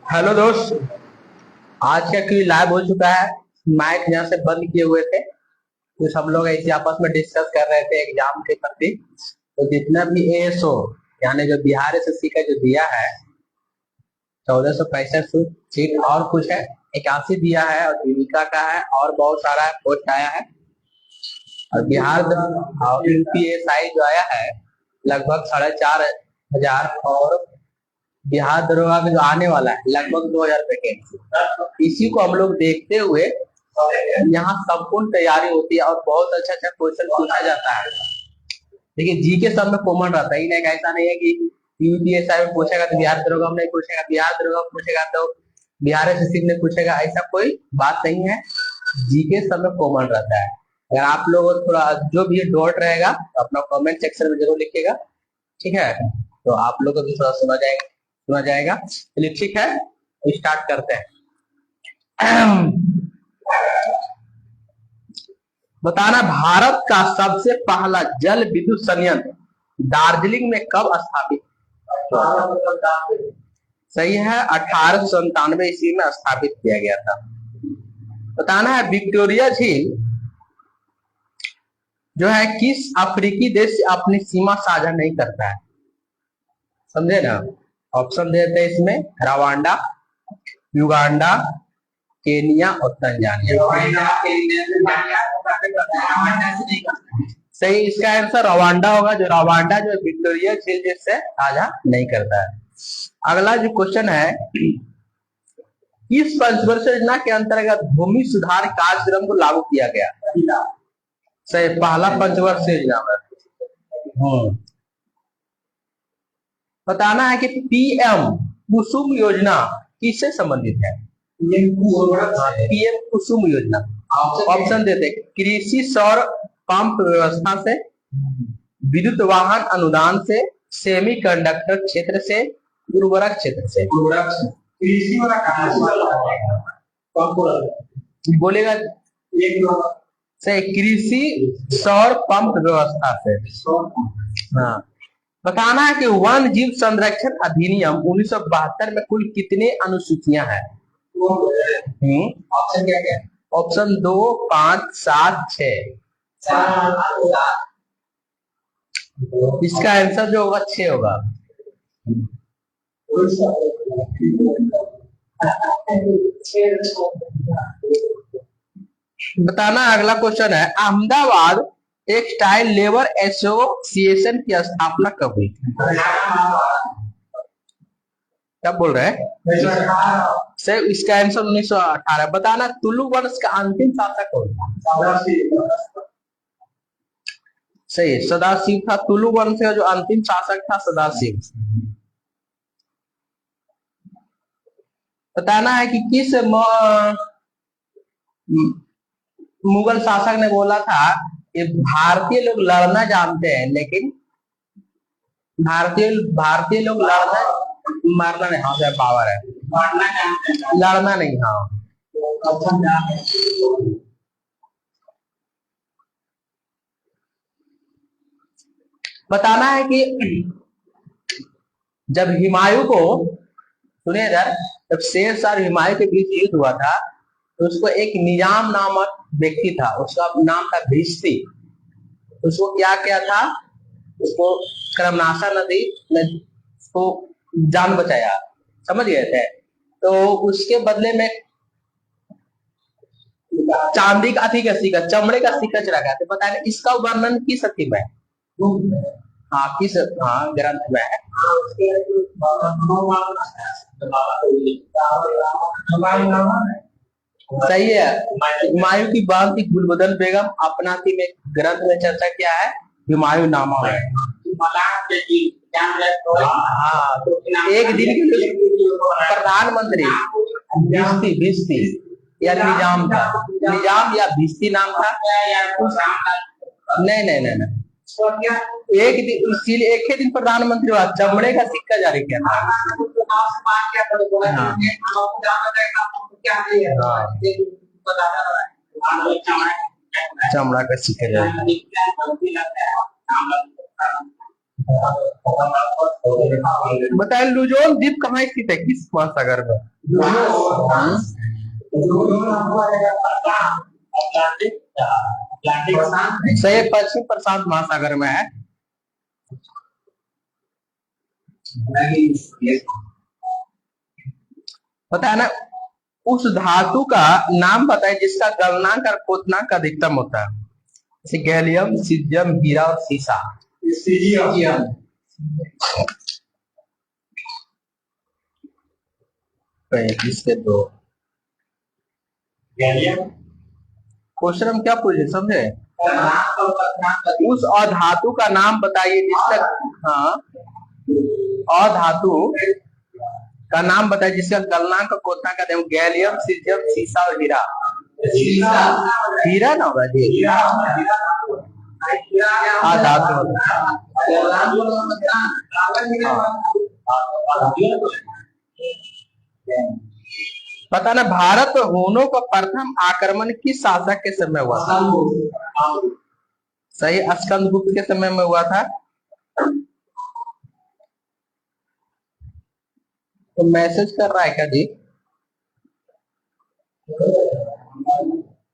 Hello दोस्त। आज का क्विज लाइव हो चुका है। माइक यहाँ से बंद किए हुए थे तो सब लोग ऐसे आपस में डिस्कस कर रहे थे एग्जाम के प्रति। तो जितना भी एएसओ यानी जो बिहार एसएससी का जो दिया है 1465 सीट और कुछ है 81 दिया है और जीविका का है और बहुत सारा पोस्ट आया है। और बिहार और यूपीएसआई जो आया है लगभग 4,500 और बिहार दरोगा में जो आने वाला है लगभग 2,000 वैकेंसी। इसी को हम लोग देखते हुए यहाँ संपूर्ण तैयारी होती है और बहुत अच्छा अच्छा क्वेश्चन पूछा जाता है। देखिए जीके सब में कॉमन रहता है, नहीं ऐसा नहीं है कि यूपीएसआई में पूछेगा तो बिहार दरोगा में नहीं पूछेगा, बिहार दरोगा में पूछेगा तो बिहार एसएससी में पूछेगा, ऐसा कोई बात नहीं है। जीके सब में कॉमन रहता है। अगर आप लोग थोड़ा जो भी डाउट रहेगा तो अपना कमेंट सेक्शन में जरूर लिखिएगा, ठीक है? तो आप लोग को भी थोड़ा सुना जाएगा। चलिए ठीक है, स्टार्ट करते हैं। बताना भारत का सबसे पहला जल विद्युत संयंत्र दार्जिलिंग में कब स्थापित? सही है, 1897 ईस्वी में स्थापित किया गया था। बताना है विक्टोरिया झील जो है किस अफ्रीकी देश से अपनी सीमा साझा नहीं करता है? समझे ना? ऑप्शन देते हैं इसमें, रवांडा, युगांडा, केनिया और तंजानिया। सही, इसका आंसर रवांडा होगा। जो रवांडा जो विक्टोरिया झील जिससे साझा नहीं करता है। अगला जो क्वेश्चन है, किस पंचवर्षीय योजना के अंतर्गत भूमि सुधार कार्यक्रम को लागू किया गया? सही, पहला पंचवर्षीय योजना में। बताना है कि पीएम कुसुम योजना किससे संबंधित है? पीएम कुसुम योजना। ऑप्शन देते, कृषि सौर पंप व्यवस्था से, विद्युत वाहन अनुदान से, सेमी कंडक्टर क्षेत्र से, उर्वरक क्षेत्र से। बोलेगा से कृषि सौर पंप व्यवस्था से। हाँ। बताना है कि वन जीव संरक्षण अधिनियम 1972 में कुल कितने अनुसूचियां हैं? ऑप्शन क्या क्या? ऑप्शन 2, 5, 7, 6। इसका आंसर जो होगा 6 होगा। बताना अगला क्वेश्चन है, अहमदाबाद टेक्सटाइल लेबर एसोसिएशन की स्थापना कब हुई? क्या बोल रहे हैं? सर इसका आंसर 1918। बताना तुलु वंश का अंतिम शासक कौन था? सही, सदाशिव था। तुलु वंश का जो अंतिम शासक था सदाशिव। बताना है कि किस मुगल शासक ने बोला था कि भारतीय लोग लड़ना जानते हैं लेकिन भारतीय लोग लड़ना मारना नहीं। हाँ सर, पावर है, लड़ना नहीं। हाँ, बताना है कि जब हुमायूं को, सुनिए इधर, जब शेरशाह और हुमायूं के बीच युद्ध हुआ था तो उसको एक निजाम नामक व्यक्ति था, उसका नाम था भिश्ती। उसको क्या किया था? उसको कर्मनाशा नदी में उसको जान बचाया, समझ गए थे? तो उसके बदले में चांदी का अथी का सिक्का, चमड़े का सिक्का चला गया। तो बताया इसका वर्णन किस अथी में? हाँ किस, हाँ ग्रंथ में है। सही है, हुमायूं की बात थी गुलबदन बेगम अपना थी में ग्रंथ में चर्चा किया है, हुमायूं नामा है। हाँ, तो एक दिन के लिए प्रधानमंत्री भिश्ती या निजाम था, निजाम या भिश्ती नाम था। नहीं नहीं नहीं नहीं, एक दिन, इसीलिए एक ही दिन प्रधानमंत्री हुआ, चमड़े का सिक्का जारी किया था। चमड़ा का सिक्का जारी। बताए लुजोन द्वीप कहाँ स्थित है, किस महासागर में? सही, पश्चिम प्रशांत महासागर में है। पता है ना, उस धातु का नाम बताए जिसका गलनांक और क्वथनांक अधिकतम होता है, जैसे गैलियम, सीजियम, हीरा और सीसा। इसके दो क्वेश्चन हम क्या पूछे समझे? उस अधातु का नाम बताइए जिसका, हाँ, अधातु का नाम बताइए जिसका गलनांक क्वथनांक का गैलियम, सीजियम, सीसा और हीरा। हीरा ना होगा जी, अधातु। पता ना, भारत पर हुनों का प्रथम आक्रमण किस शासक के समय हुआ था? सही, स्कंदगुप्त के समय में हुआ था। तो मैसेज कर रहा है क्या जी?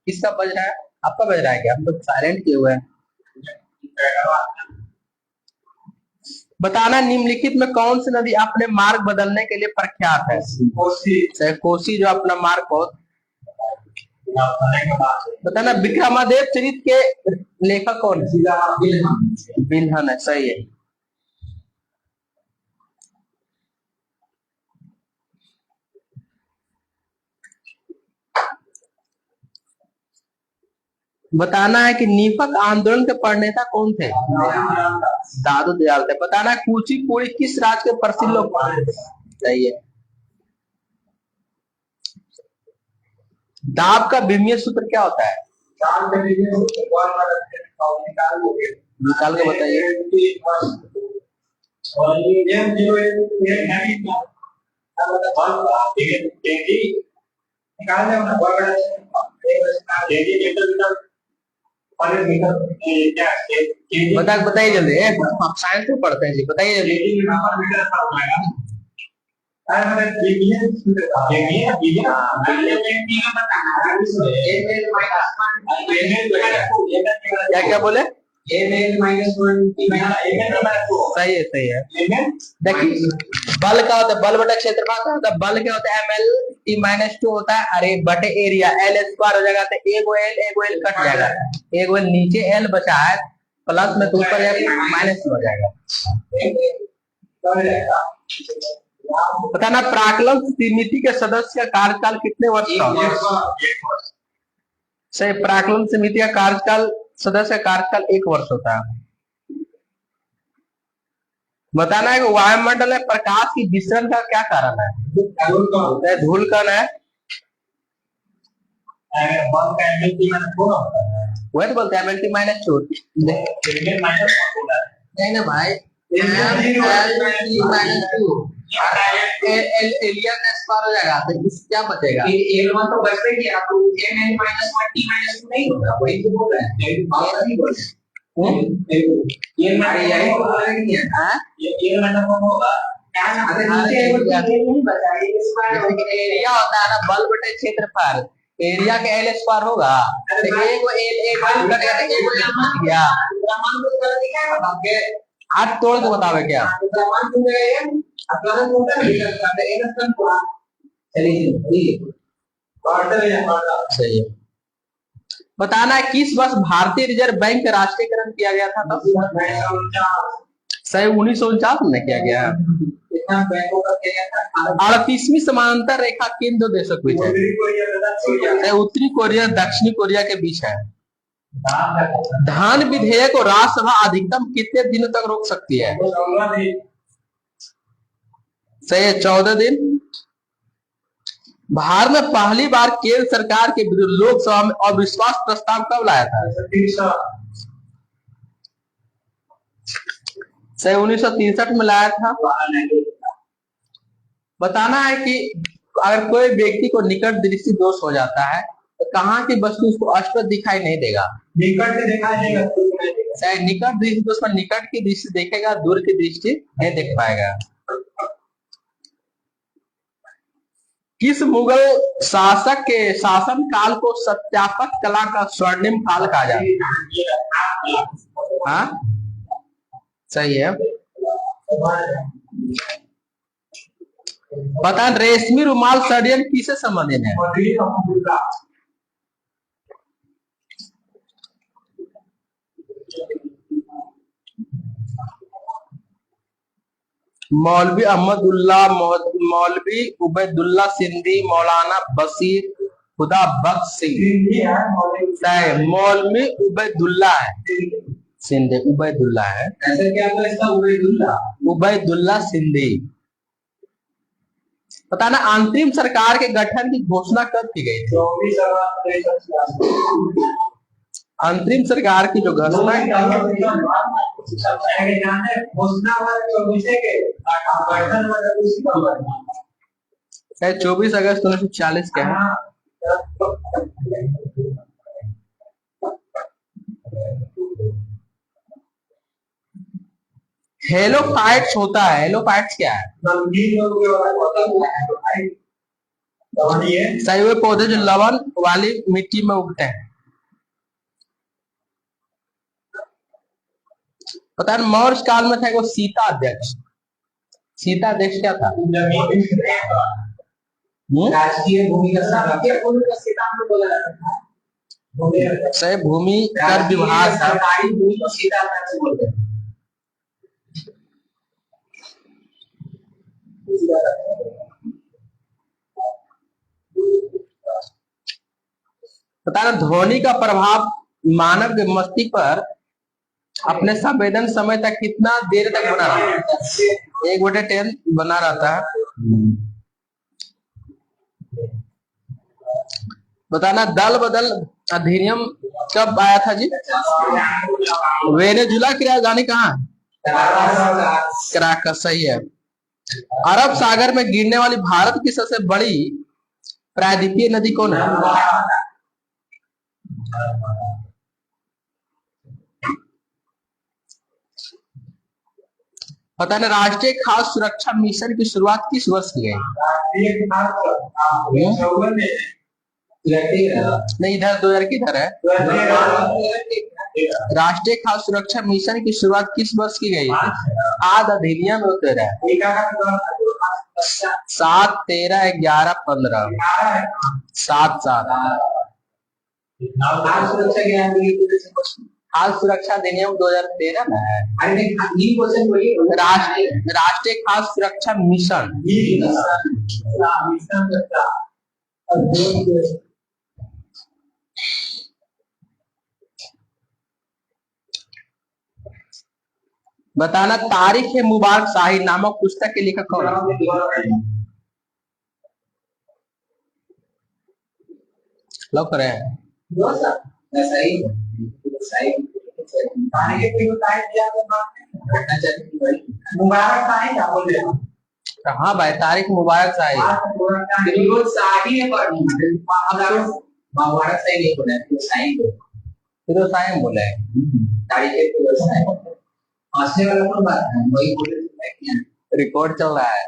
किसका बज रहा है? आपका बज रहा है क्या? हम तो साइलेंट किए हुए हैं। बताना, निम्नलिखित में कौन सी नदी अपने मार्ग बदलने के लिए प्रख्यात है? कोसी जो अपना मार्ग बहुत। बताना, विक्रमादित्य चरित के लेखक कौन है? बिल्हन है, सही है। बताना है कि नीपक आंदोलन के प्रणेता कौन थे? दादू दयाल थे। बताना है कुचिपुड़ी किस राज्य के प्रसिद्ध लोग? सही है। दाब का विमीय सूत्र क्या होता है? निकाल के बताइए। बताइए जल्दी, आप साइंस में पढ़ते हैं जी, बताइए जल्दी। क्या क्या बोले? सही है, सही है। देखिए, बल का होता है, बल बटे क्षेत्रफल का होता है। बल क्या होता है? ml/t-2 होता है। अरे बटे एरिया L² हो जाएगा, तो एगो एल कट जाएगा, एगो एल नीचे एल बचा है, प्लस में तो ऊपर माइनस हो जाएगा। पता ना, प्राक्कलन समिति के सदस्य का कार्यकाल कितने वर्ष का होता है? सही, प्राक्कलन समिति का कार्यकाल, सदस्य का कार्यकाल 1 वर्ष होता है। बताना है कि वायुमंडल में प्रकाश की विसरण का क्या कारण है? धूलकण है। वही तो बोलते हैं ml/2। नहीं ना भाई, ml/2 एलिया का स्क्वायर हो जाएगा, तो इस क्या बचेगा? L1 तो बचते ही है, आपको ml/1t-2 नहीं होगा, वही तो बोल रहा है। एरिया होता है ना, बल बटे क्षेत्रफल, एरिया का L² होगा, हाथ तोड़ के बतावे क्या? सही है। बताना है किस वर्ष भारतीय रिजर्व बैंक का राष्ट्रीयकरण किया गया था? सही, 1949 में किया गया। 38वीं समांतर रेखा किन दो देशों के बीच है? उत्तरी कोरिया दक्षिणी कोरिया के बीच है। धान विधेयक को राज्यसभा अधिकतम कितने दिनों तक रोक सकती है? सही है, 14 दिन। भारत में पहली बार केंद्र सरकार के विरुद्ध लोकसभा में अविश्वास प्रस्ताव कब लाया था? सही, 1963 में लाया था। बताना है कि अगर कोई व्यक्ति को निकट दृष्टि दोष हो जाता है तो कहाँ की वस्तु उसको स्पष्ट दिखाई नहीं देगा? निकट से दिखाई देगा, चाहे निकट दृष्टि तो उसमें निकट की दृष्टि देखेगा, दूर की दृष्टि नहीं देख पाएगा। किस मुगल शासक के शासन काल को सत्यापक कला का स्वर्णिम काल कहा जाता है? हाँ, सही है। बता, रेशमी रुमाल षड्यंत्र किससे संबंधित है? मौलवी अहमदुल्ला, मौलवी उबैदुल्ला सिंधी, मौलाना बशीर खुदा बख्श सिंह। मौलवी उबैदुल्ला है सिंधी, उबैदुल्ला है। ऐसा क्या था इसका? उबैदुल्ला सिंधी। पता ना अंतरिम सरकार के गठन की घोषणा कब की गई थी? अंतरिम सरकार की जो घोषणा 24 अगस्त 1940 के है। हेलोफाइट्स होता है, हेलोफाइट्स क्या है? सही हुए पौधे जो लवण वाली मिट्टी में उगते हैं। पता है मौर्य काल में था वो सीता अध्यक्ष। सीता अध्यक्ष क्या था? राष्ट्रीय भूमि का सही भूमि कर विभाग था। पता ना ध्वनि का प्रभाव मानव के मस्तिष्क पर अपने संवेदन समय तक कितना देर तक बना रहता है? 1/10 बना रहता है। बताना दल बदल अधिनियम कब आया था जी? वेनेजुला की राजधानी कहाँ? कराकस। सही है। अरब सागर में गिरने वाली भारत की सबसे बड़ी प्रायद्वीपीय नदी कौन है? पता नहीं राष्ट्रीय खाद्य सुरक्षा मिशन की शुरुआत किस वर्ष की गई? नहीं, इधर 2000 की इधर है। राष्ट्रीय खाद्य सुरक्षा मिशन की शुरुआत किस वर्ष की गई थी? आज अधिनियम 7, 13, 11, 15 7। खाद्य सुरक्षा अधिनियम 2013 में है। राष्ट्रीय खाद्य सुरक्षा मिशन। बताना तारीख मुबारक शाही नामक पुस्तक के लेखक कौन है? लोग रहे हैं हाँ भाई, तारीख मुबारक शाही। मुबारक शाही नहीं बोला है, फिर शाही बोला है। हंसने वाला कौन बात है? वही बोले रिकॉर्ड चल रहा है।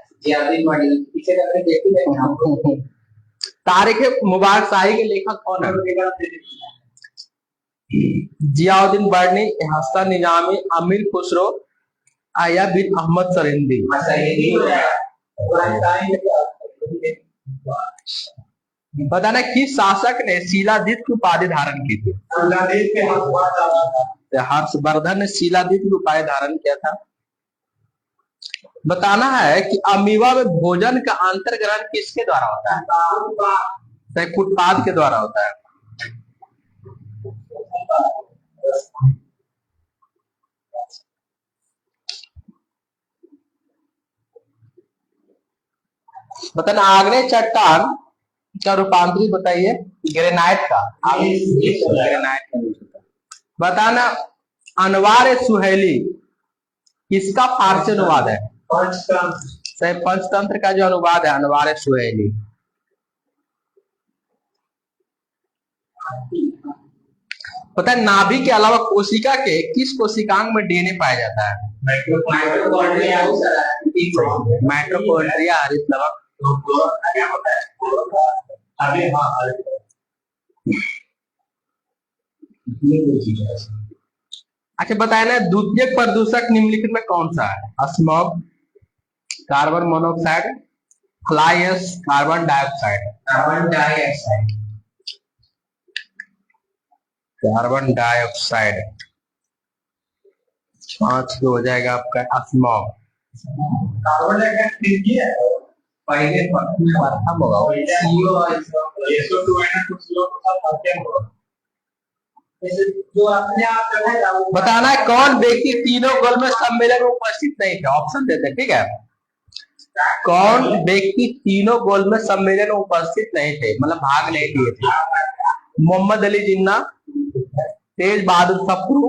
पीछे तारीख मुबारक शाही के लेखक कौन है? जियाउद्दीन बर्नी, हसन निजामी, अमीर खुसरो, आया बिन अहमद सरिंदी। बताना किस शासक ने शिलादीप की उपाधि धारण की थी? हर्षवर्धन ने शिलादीप की उपाधि धारण किया था। बताना है कि अमीबा में भोजन का अंतर्ग्रहण किसके द्वारा होता है? फुटपाथ के द्वारा होता है। बताना आग्नेय चट्टान का रूपांतरित बताइए ग्रेनाइट का। ग्रेनाइट का। बताना अनवार सुहेली किसका फारसी अनुवाद है? पंचतंत्र का जो अनुवाद है अनवार सुहेली। पता है नाभि के अलावा कोशिका के किस कोशिकांग में डीएनए पाया जाता है? माइटोकॉन्ड्रिया, हरित लवक। अच्छा बताए ना, द्वितीयक प्रदूषक निम्नलिखित में कौन सा है? Smog, carbon monoxide, fly ash, carbon dioxide. Carbon dioxide, carbon dioxide 5 हो जाएगा आपका स्मॉग। कार्बन डाइऑक्साइड पहले प्रथम होगा, बताना है कौन व्यक्ति तीनों गोल में सम्मेलन में उपस्थित नहीं थे? ऑप्शन देते, ठीक है। कौन व्यक्ति तीनों गोल में सम्मेलन में उपस्थित नहीं थे, मतलब भाग नहीं लिए थे? मोहम्मद अली जिन्ना, तेज बहादुर सप्रू,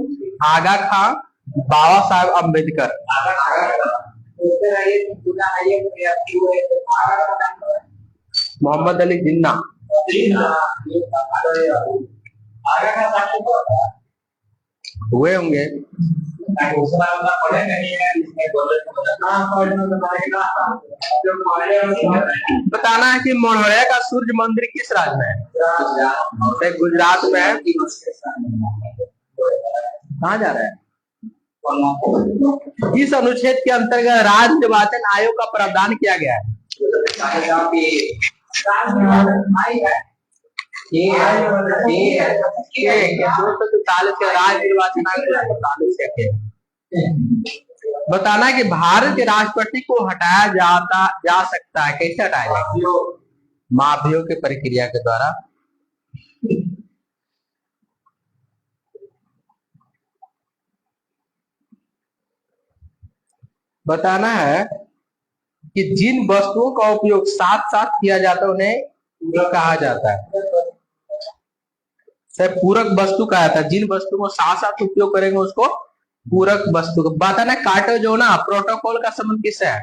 आगा खां, बाबा साहब अम्बेडकर। मोहम्मद अली जिन्ना। हुए होंगे। बताना है कि मोढेरा का सूर्य मंदिर किस राज्य में है? गुजरात में है। कहाँ जा रहा है? इस अनुच्छेद के अंतर्गत राज्य निर्वाचन आयोग का प्रावधान किया गया है। 243 के राज्य निर्वाचन आयोग 243 बताना है कि भारत के राष्ट्रपति को हटाया जा सकता है, कैसे हटाया जाएगा? महाभियोग की प्रक्रिया के द्वारा। बताना है कि जिन वस्तुओं का उपयोग साथ साथ किया जाता है उन्हें कहा जाता है। सर पूरक वस्तु कहा जाता है, जिन वस्तु को साथ साथ उपयोग करेंगे उसको पूरक वस्तु। बताना है कार्टा जो ना प्रोटोकॉल का संबंध किससे है?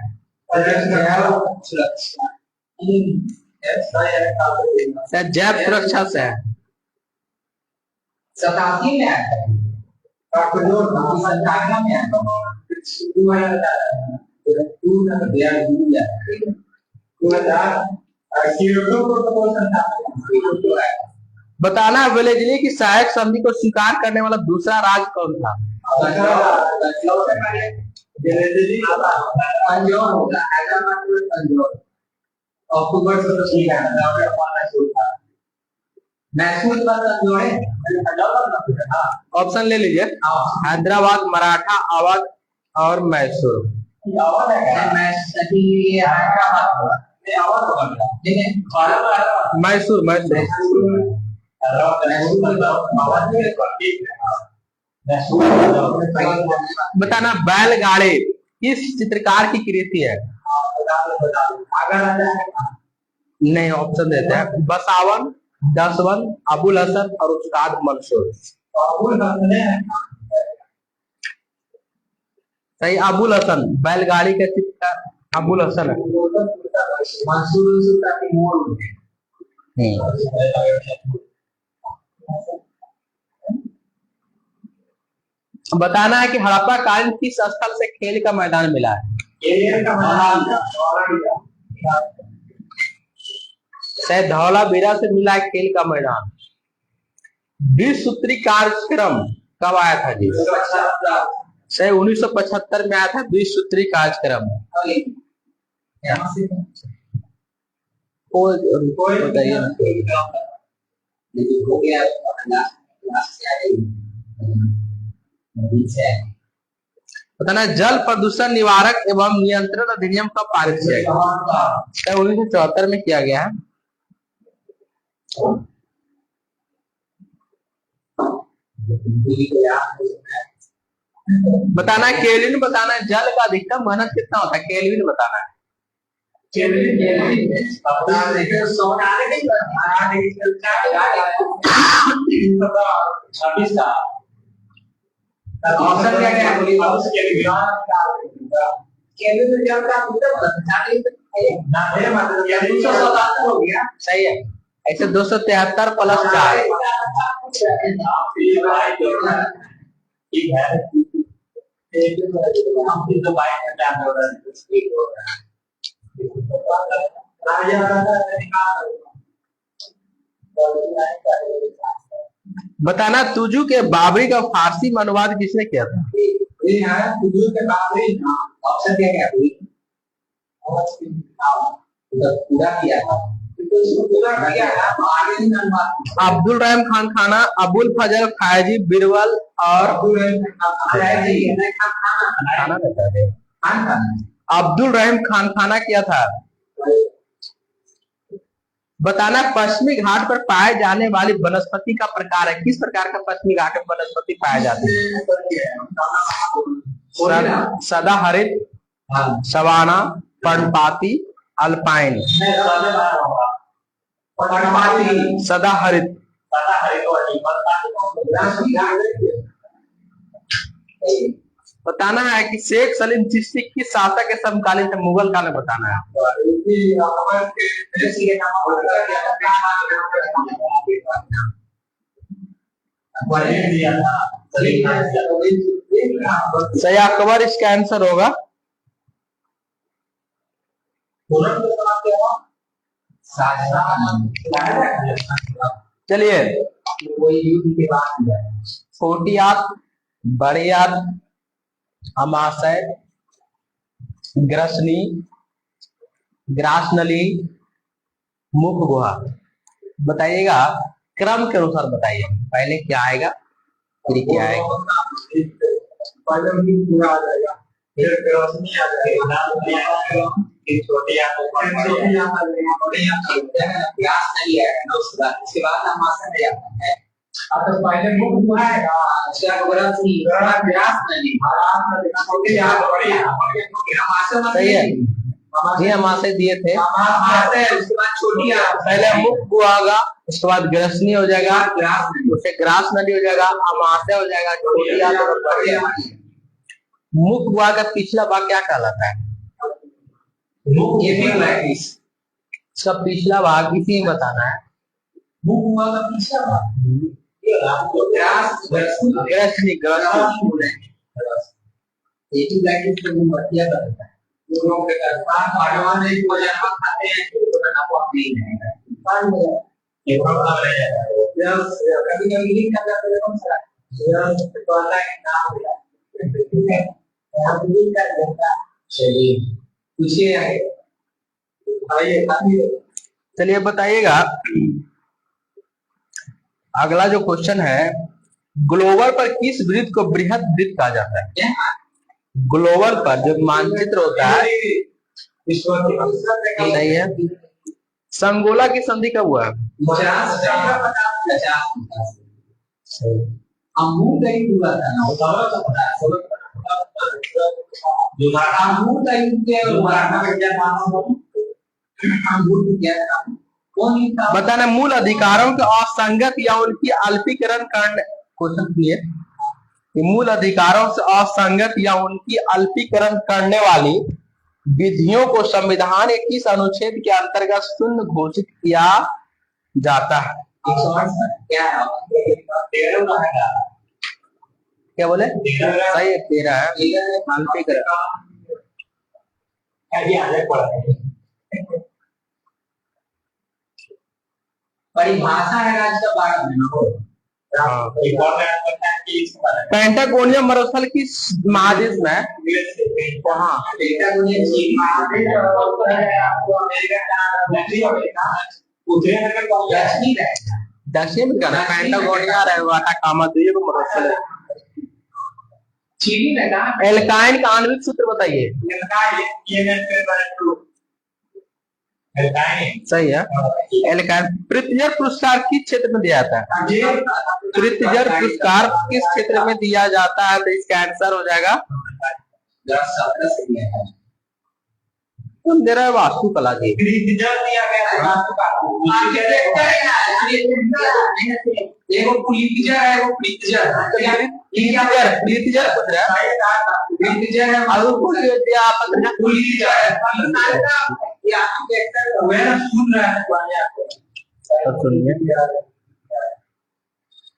जैव सुरक्षा से है। बताना है वेलेजली की सहायक संधि को स्वीकार करने वाला दूसरा राज्य कौन था? ऑप्शन ले लीजिए, हैदराबाद, मराठा, अवध और मैसूर। मैसूर बताना बैलगाड़ी किस चित्रकार की कृति है? नहीं, ऑप्शन देते हैं, बसावन, जसवंत, अबुल हसन और उस्ताद मंसूर। सही, अबुल हसन। बैलगाड़ी का चित्रकार अबुल हसन है। बताना है कि हड़प्पा कालीन किस स्थल से खेल का मैदान मिला है? धौलावीरा से मिला है खेल का मैदान। 20 सूत्री कार्यक्रम कब आया था जी? 1975 में आया था 20 सूत्री कार्यक्रम। बताना जल प्रदूषण निवारक एवं नियंत्रण अधिनियम कब पारित किया गया? 1974 में किया गया है। बताना है केल्विन, बताना है जल का अधिकतम घनत्व कितना होता है? केल्विन बताना है। ऑप्शन क्या क्या सही है, ऐसे 273 प्लस 4 बताना, तुजू के बाबरी का फारसी में अनुवाद किसने किया था? ये है तुजू के बाबरी। ऑप्शन क्या क्या पूरा किया था। अब्दुल रहम खान खाना, अबुल फजल खायजी बिरबल और अब्दुल रहम खान खाना किया था। बताना, पश्चिमी घाट पर पाए जाने वाली वनस्पति का प्रकार है। किस प्रकार का पश्चिमी घाट में वनस्पति पाए जाते हैं? सदाहरित, सवाना, पर्णपाती, अल्पाइन। सदाहरित। बताना है कि शेख सलीम चिश्ती किस शासक के समकालीन थे? मुगल काल में बताना है। सही, अकबर इसका आंसर होगा। चलिए, छोटी आंत, बड़ी आंत, अमाशय, ग्रसनी, ग्रासनली, मुख गुहा। बताइएगा, क्रम के अनुसार बताइए, पहले क्या आएगा फिर क्या आएगा। छोटी उसके बाद अमाशय है। सही है जी, अमाशय दिए थे। उसके बाद छोटी, पहले मुख गुहा होगा, उसके बाद ग्रसनी हो जाएगा, उससे ग्रास नदी हो जाएगा, अमाशय हो जाएगा, छोटी। मुख गुहा का पिछला भाग क्या कहलाता है? इसका पिछला भाग इसी में बताना है। मुख गुहा का पिछला भाग चलिए बताइएगा, अगला जो क्वेश्चन है, ग्लोबल पर किस वृत्त को बृहद वृत्त कहा जाता है? ग्लोबल पर जो मानचित्र होता है, सही है। संगोला की संधि कब हुआ? बताना, मूल अधिकारों के असंगत या उनकी अल्पीकरण करने, क्वेश्चन ये मूल अधिकारों से असंगत या उनकी अल्पीकरण करने वाली विधियों को संविधान के किस अनुच्छेद के अंतर्गत शून्य घोषित किया जाता है? क्या बोले? सही है, 13 है अल्पीकरण। परिभाषा है राज्य का 12 महीना। पेंटागोनियन मरुस्थल किस महादेश में है? दक्षिण में कहना, पेंटागोनिया अटाकामा मरुस्थल है। एल्काइन का आणविक सूत्र बताइए। सही है, एल्काइन। प्रित्जर पुरस्कार किस क्षेत्र में दिया जाता है? प्रित्जर पुरस्कार किस क्षेत्र में दिया जाता है? तो इसका आंसर हो जाएगा तुम दे रहे हो वास्तुकला की।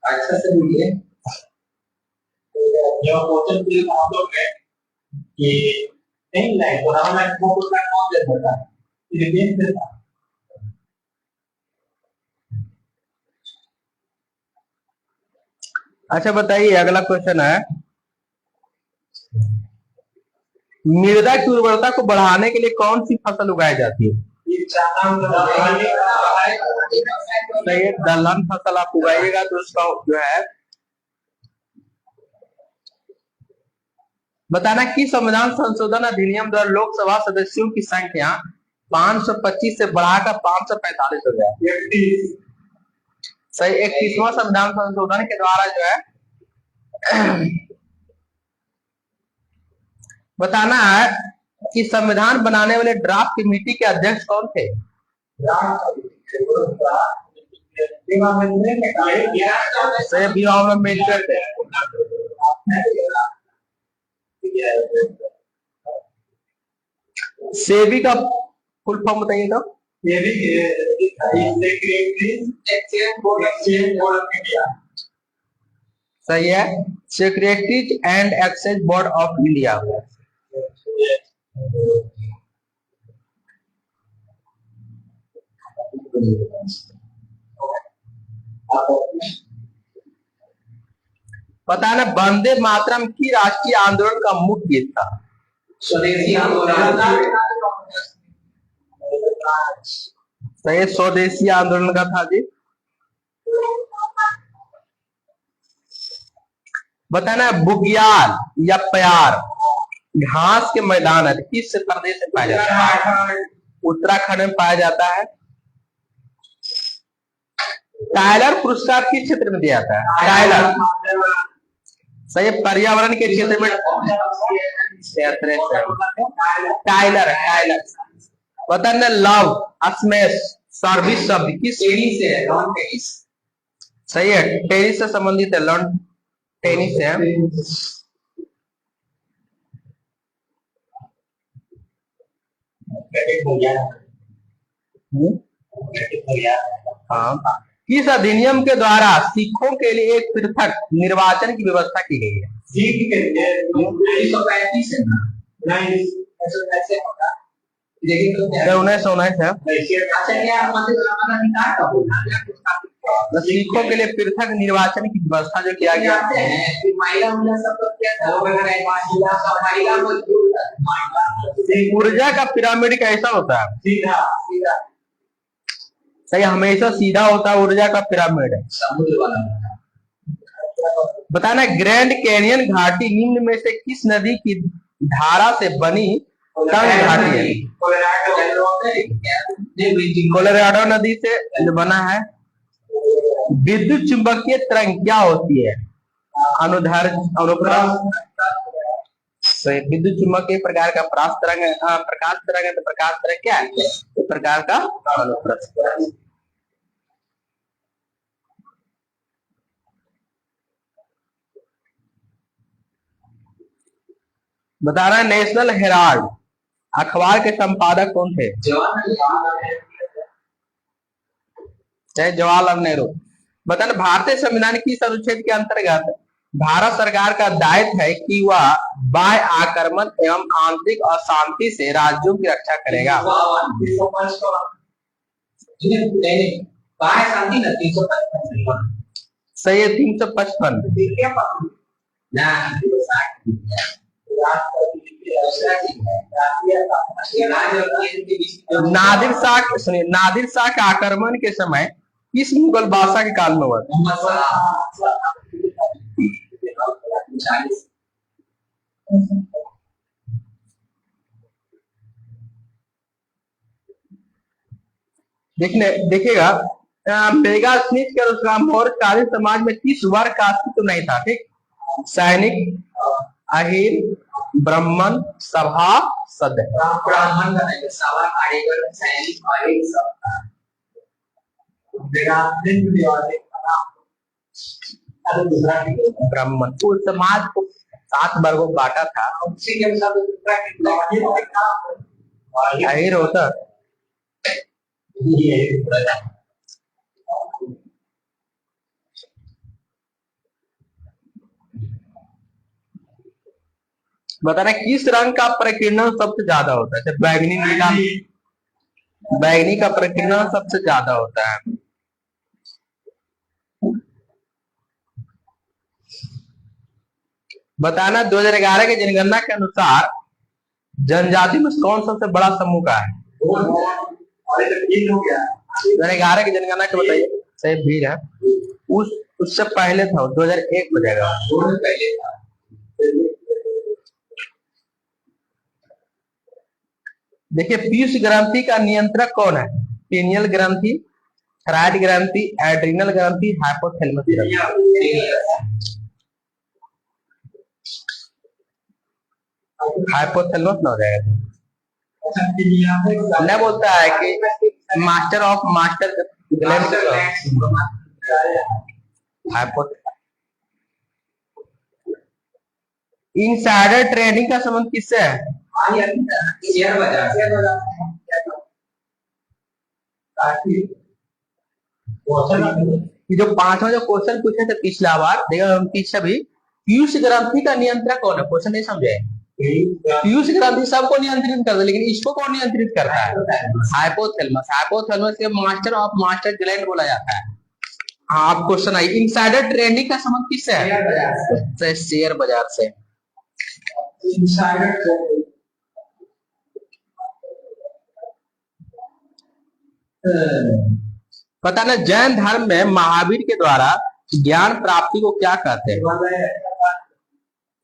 अच्छा से बोलिए। जो क्वेश्चन पूरी हम लोग है कि नहीं लाइक तो राम लाइक को पूरा कौन दे देता है, ये गेम देता। अच्छा बताइए, अगला क्वेश्चन है, मृदा की उर्वरता को बढ़ाने के लिए कौन सी फसल उगाई जाती है? सही, दलहन फसल आप उगाइएगा तो उसका जो है बताना कि संविधान संशोधन अधिनियम द्वारा लोकसभा सदस्यों की संख्या 525 से बढ़ाकर 545 हो गया। सही, 31वां संविधान संशोधन के द्वारा जो है बताना है कि संविधान बनाने वाले ड्राफ्ट कमेटी के अध्यक्ष कौन थे? सही, भीमराव अम्बेडकर थे। सेबी का फुल फॉर्म बताइए तो। सही है, securities and exchange board of India. पता ना वंदे मातरम की राष्ट्रीय आंदोलन का मुख्य गीत था? स्वदेशी आंदोलन। सही, स्वदेशी आंदोलन का था जी। बताना बुग्याल या प्यार घास के मैदान है, किस प्रदेश में पाया जाता है? उत्तराखंड में पाया जाता है। टाइलर पुरस्कार किस क्षेत्र में दिया जाता है? टाइलर। सही, पर्यावरण के क्षेत्र में। टाइलर टाइलर। बताना लव स्मेश सर्विस शब्द किस श्रेणी से है? सही है, टेनिस से संबंधित है, लॉन टेनिस है। हाँ, किस अधिनियम के द्वारा सिखों के लिए एक पृथक निर्वाचन की व्यवस्था की गई है? सिख के लिए 1935 है। सिखों के लिए पृथक निर्वाचन की व्यवस्था जो किया गया ऊर्जा का पिरामिड कैसा होता है? सीधा सीधा। सही, हमेशा सीधा होता है ऊर्जा का पिरामिड। समुद्र वाला। बताना ग्रैंड कैनियन घाटी निम्न में से किस नदी की धारा से बनी तंग घाटी है? कोलोराडो नदी से बना है। विद्युत चुंबकीय तरंग क्या होती है? अनुप्रस्थ। विद्युत चुंबकीय प्रकार का प्रकाश तरंग है, तो प्रकाश तरंग क्या है? एक प्रकार का अनुप्रस्थ। बता रहा है नेशनल हेराल्ड अखबार के संपादक कौन थे? जवाहरलाल नेहरू। बताना भारतीय संविधान की अनुच्छेद के अंतर्गत भारत सरकार का दायित्व है कि वह बाह्य आक्रमण एवं आंतरिक अशांति से राज्यों की रक्षा करेगा। सही है, 355। नादिर शाह के आक्रमण के समय किस मुगल बादशाह के काल में हुआ? देखिएगा मेगा स्मिथ के अनुसार मौर्यकालीन समाज में किस वर्ग का अस्तित्व नहीं था? ठीक, सैनिक, अहीर, ब्राह्मण, सभा, सदस्य। ब्राह्मण सभा, कारीगर, सैनिक, अहीर, सभा। ब्राह्मण तो समाज को 7 वर्गों बांटा था। अहीर होता बताना किस रंग का प्रकीर्णन सबसे ज्यादा होता है? जैसे बैगनी, नीला, बैगनी का प्रकीर्णन सबसे ज्यादा होता है। बताना 2011 की जनगणना के अनुसार जनजाति में कौन सबसे बड़ा समूह का है? 2011 की जनगणना के बताइए। सही भीड़ है। उससे पहले था 2001 में जाएगा। देखिए पीयूष ग्रंथि का नियंत्रक कौन है? पीनियल ग्रंथि, थायराइड ग्रंथि, एड्रिनल ग्रंथि, हाइपोथैलेमस ग्रंथि। हाइपोथैलेमस ना हो जाएगा। न बोलता है कि master of master insider trading का संबंध किससे है? शेयर बाजार। जो पांचवा जो क्वेश्चन पूछे थे पिछला बार, देखो पीछे भी पीयूष ग्रंथि का नियंत्रक कौन है? क्वेश्चन नहीं समझे। पीयूष ग्रंथि सबको नियंत्रित करता है, लेकिन इसको कौन नियंत्रित करता है? हाइपोथैलेमस। हाइपोथैलेमस के मास्टर ऑफ मास्टर ग्लैंड बोला जाता है। हाँ, आप क्वेश्चन आई इनसाइडर ट्रेडिंग का संबंध किससे है? शेयर बाजार से। पता ना जैन धर्म में महावीर के द्वारा ज्ञान प्राप्ति को क्या कहते हैं?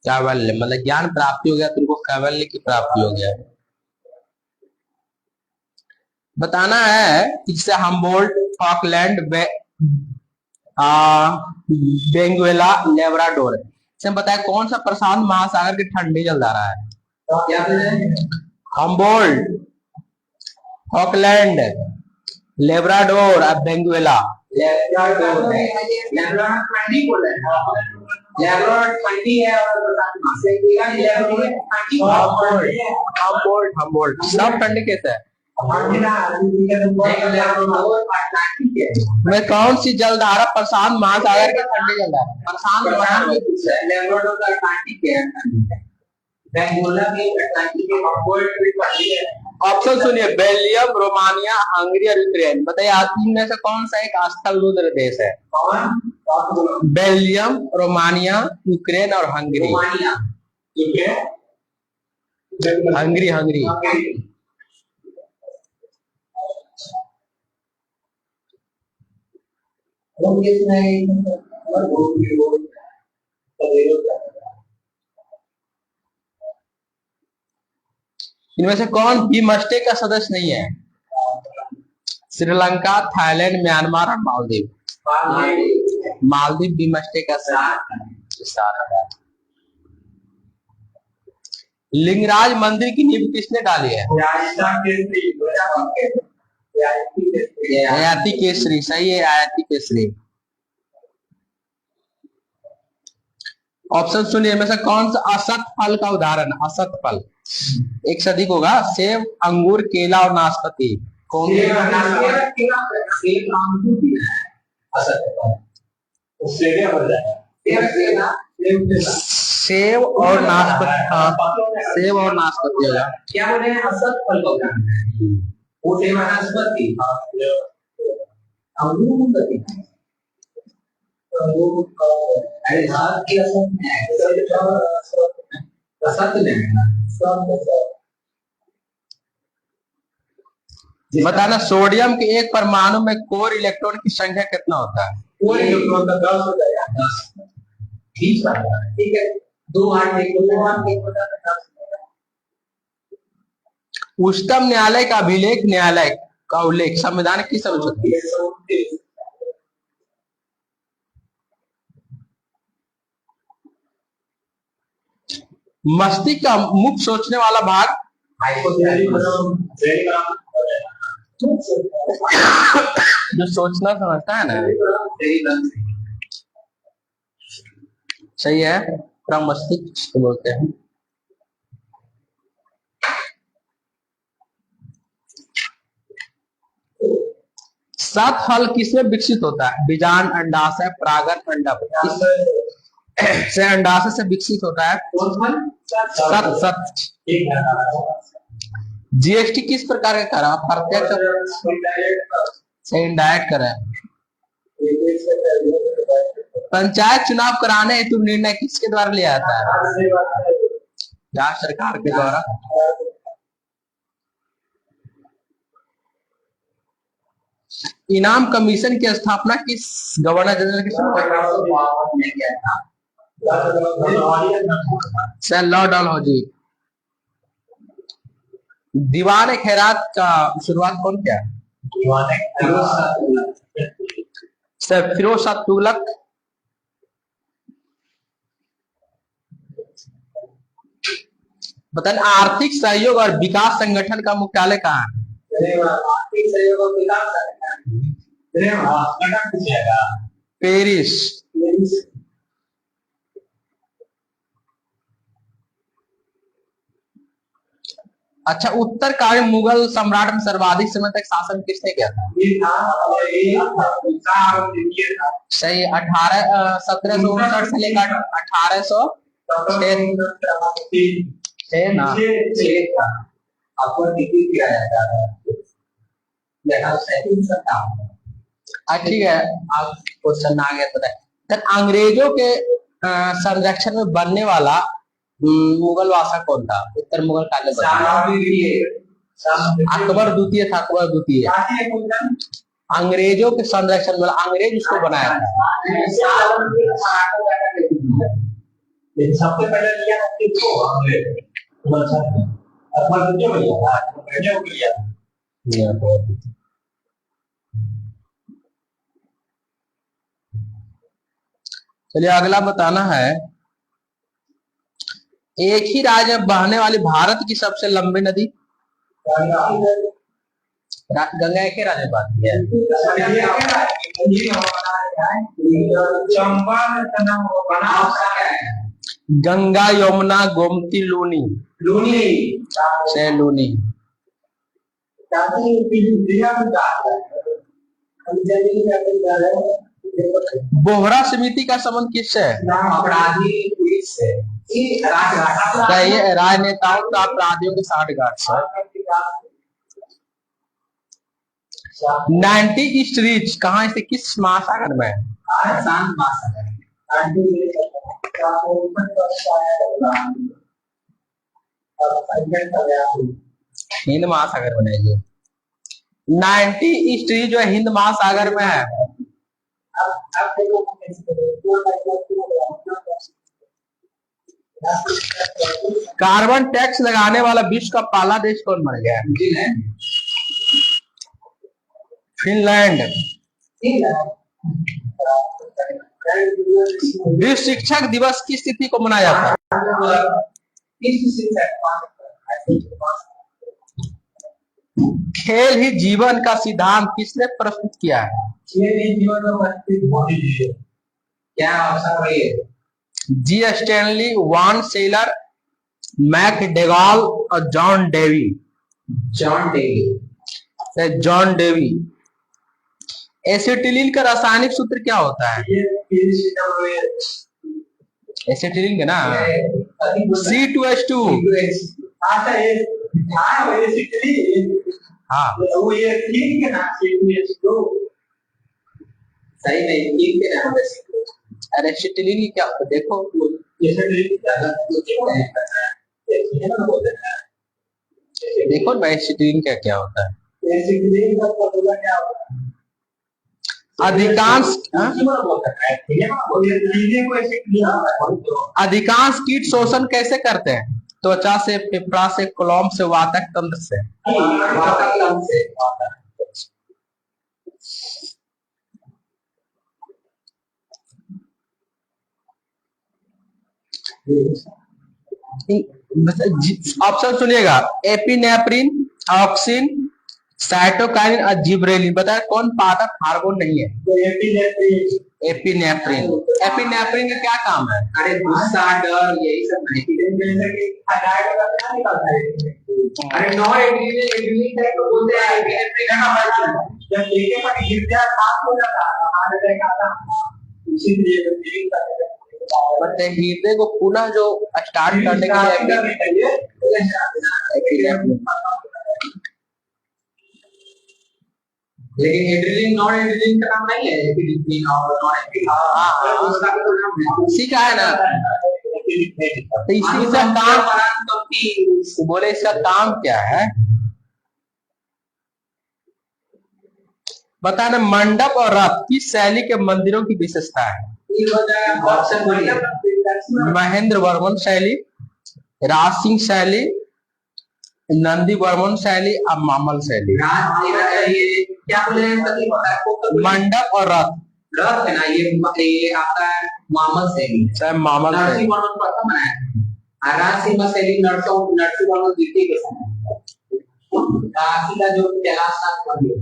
कैवल्य। मतलब ज्ञान प्राप्ति हो गया तुमको, कैवल्य की प्राप्ति हो गया। बताना है इससे हमबोल्ट, फॉकलैंड, बेंगुएला, लेब्राडोर से बताया कौन सा प्रशांत महासागर के ठंडी जल रहा है? हमबोल्ट, फॉकलैंड, लेब्राडोर और बेंगुएला। हमबोल्ट सब ठंडी कैसे है? मैं कौन सी जलधारा प्रशांत महासागर के ठंडी जलधारा? प्रशांत ऑप्शन सुनिए, बेल्जियम, रोमानिया, हंगरी और यूक्रेन। बताइए इनमें से कौन सा एक स्थल रुद्र देश है? बेल्जियम, रोमानिया, यूक्रेन और हंगरी। Hungary Hungary. इनमें से कौन बिमस्टेक का सदस्य नहीं है? श्रीलंका, थाईलैंड, म्यांमार और मालदीव। मालदीव बिमस्टेक का सदस्य। लिंगराज मंदिर की नींव किसने डाली है? आयाती केसरी। सही है, आयाती केसरी। ऑप्शन सुनिए, में से कौन सा असत फल का उदाहरण? असत फल एक सदी होगा। सेब, अंगूर, केला और नाशपाती। कौन? सेब और नाशपाती। हाँ, सेब और नाशपाती होगा। क्या बोले? असत फल का उदाहरण वो सेब और नाशपाती। बताना सोडियम के एक परमाणु में कोर इलेक्ट्रॉन की संख्या कितना होता है? कोर इलेक्ट्रॉन का 10 होता है। 20 ठीक है। 2 उच्चतम न्यायालय का अभिलेख न्यायालय का उल्लेख संविधान किस अनुच्छेद में? मस्तिष्क का मुख्य सोचने वाला भाग? जो सोचना समझता है ना, सही है, पूरा मस्तिष्क बोलते हैं। सात फल किसमें विकसित होता है? बीजांड, अंडाशय, परागन, अंडक। से अंडाशय से विकसित होता है। कौन फल? सत सत। जीएसटी किस प्रकार का कर है? प्रत्यक्ष से इनडायरेक्ट कर है। पंचायत चुनाव कराने हेतु निर्णय किसके द्वारा लिया जाता है? राज्य सरकार के द्वारा। इनाम कमीशन की स्थापना किस गवर्नर जनरल के सर लॉ डलहौजी। दीवान खैरात का शुरुआत कौन किया? सर फिरोज शाह तुगलक। बताइए आर्थिक सहयोग और विकास संगठन का मुख्यालय कहाँ है? आर्थिक सहयोग और विकास पेरिस। अच्छा, उत्तरकालीन मुगल सम्राट में सर्वाधिक समय तक शासन किसने किया था? सही। 1759 से लेकर 1800 आपको किया जाता है। ठीक है, आप क्वेश्चन आ गया तो अंग्रेजों के संरक्षण में बनने वाला मुगल बादशाह कौन था? उत्तर मुगल काल में अकबर द्वितीय था। अकबर द्वितीय अंग्रेजों के संरक्षण में अंग्रेज उसको बनाया था। सबसे पहले चलिए अगला बताना है, एक ही राज्य में बहने वाली भारत की सबसे लंबी नदी? गंगा एक ही राज्य में बहती है। गंगा, यमुना, गोमती, लूनी। से लूनी। बोहरा समिति का संबंध किससे है? अपराधी पुलिस से। राजनेताओं का अपराधियों के साठगांठ से। 90 ईस्ट रीच कहाँ से किस महासागर में? शांत महासागर। हिंद महासागर में है। 90 ईस्ट रीच जो है हिंद महासागर में है। कार्बन टैक्स लगाने वाला विश्व का पहला देश कौन बन गया? फिनलैंड। विश्व शिक्षक दिवस किस तिथि को मनाया जाता है? खेल ही जीवन का सिद्धांत किसने प्रस्तुत किया है? खेल ही जीवन का प्रस्तुत क्या अवसर है? जी स्टैनली, वान सेलर, मैकडोगल और John Dewey. John Dewey. Acetylene का रासायनिक सूत्र क्या होता है? एसिटिलीन का ना C2H2। हाँ सही नहीं। एसिटिलीन की क्या होता है? देखो देखो ना एसिटिलीन का क्या होता है? अधिकांश कीट शोषण कैसे करते हैं? त्वचा से, फेफड़ा से, कोलोम से, वातक तंत्र से। ऑप्शन सुनिएगा, एपिनेफ्रिन, ऑक्सिन, साइटोकाइनिन और जिबरेलिन। बताए कौन पादप हार्मोन नहीं है? एपिनेफ्रिन। एपिनेफ्रिन का क्या काम है? अरे गुस्सा, डर, यही सब अरे नो एड्रेनलिन है तो बोलते हैं एपिनेफ्रिन का जब लेके पर गिरता है पास हो जाता है हार्ट अटैक आता है। इसीलिए बट हृदय को पुनः जो स्टार्ट करने के लिए लेकिन एड्रेनलिन नॉन एड्रेनलिन का नाम नहीं है, एपिनेफ्रिन और नॉन एपिनेफ्रिन उसका भी तो नाम है, इसी का है ना। तो इसी का काम बोले, इसका काम क्या है बताना। मंडप और रथ किस शैली के मंदिरों की विशेषता है? ऑप्शन बोलिए। महेंद्र वर्मन शैली, राज सिंह शैली, नंदी वर्मन शैली, अब मामल शैली। क्या बोले मंडप और रथ। रथ है ना, ये आपका मामल शैली, मामल नरसिंह वर्मन प्रथम बनाया, राज सिंह शैली नरसिंह वर्मन द्वितीय के समय, काशी का जो कैलाशनाथ मंदिर।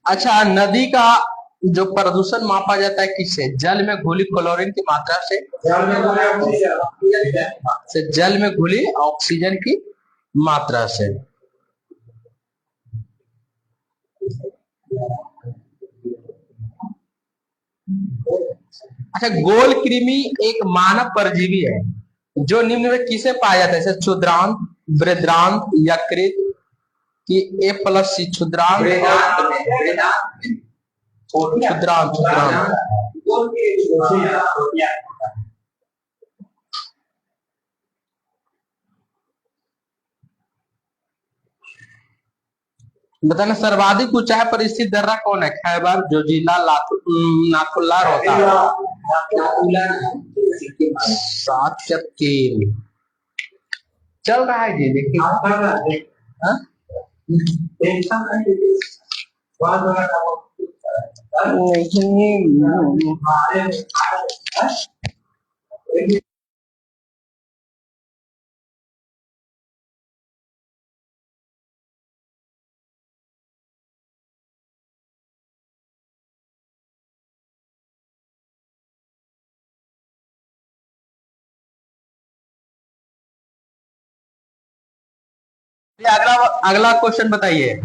अच्छा, नदी का जो प्रदूषण मापा जाता है किससे? जल में घुली क्लोरीन की मात्रा से, जल में घुली ऑक्सीजन की मात्रा से। अच्छा, गोल कृमि एक मानव परजीवी है जो निम्न में किसे पाया जाता है? जैसे क्षुद्रांत, वृद्रांत, यकृत की A+C क्षुद्रांत, क्षुद्रांत। बताना सर्वाधिक ऊंचाई पर स्थित दर्रा कौन है? खैबर, जोजिला, नाथुला, रोहतांग। सातचक्र चल रहा है जी, देखिए। अगला क्वेश्चन बताइए।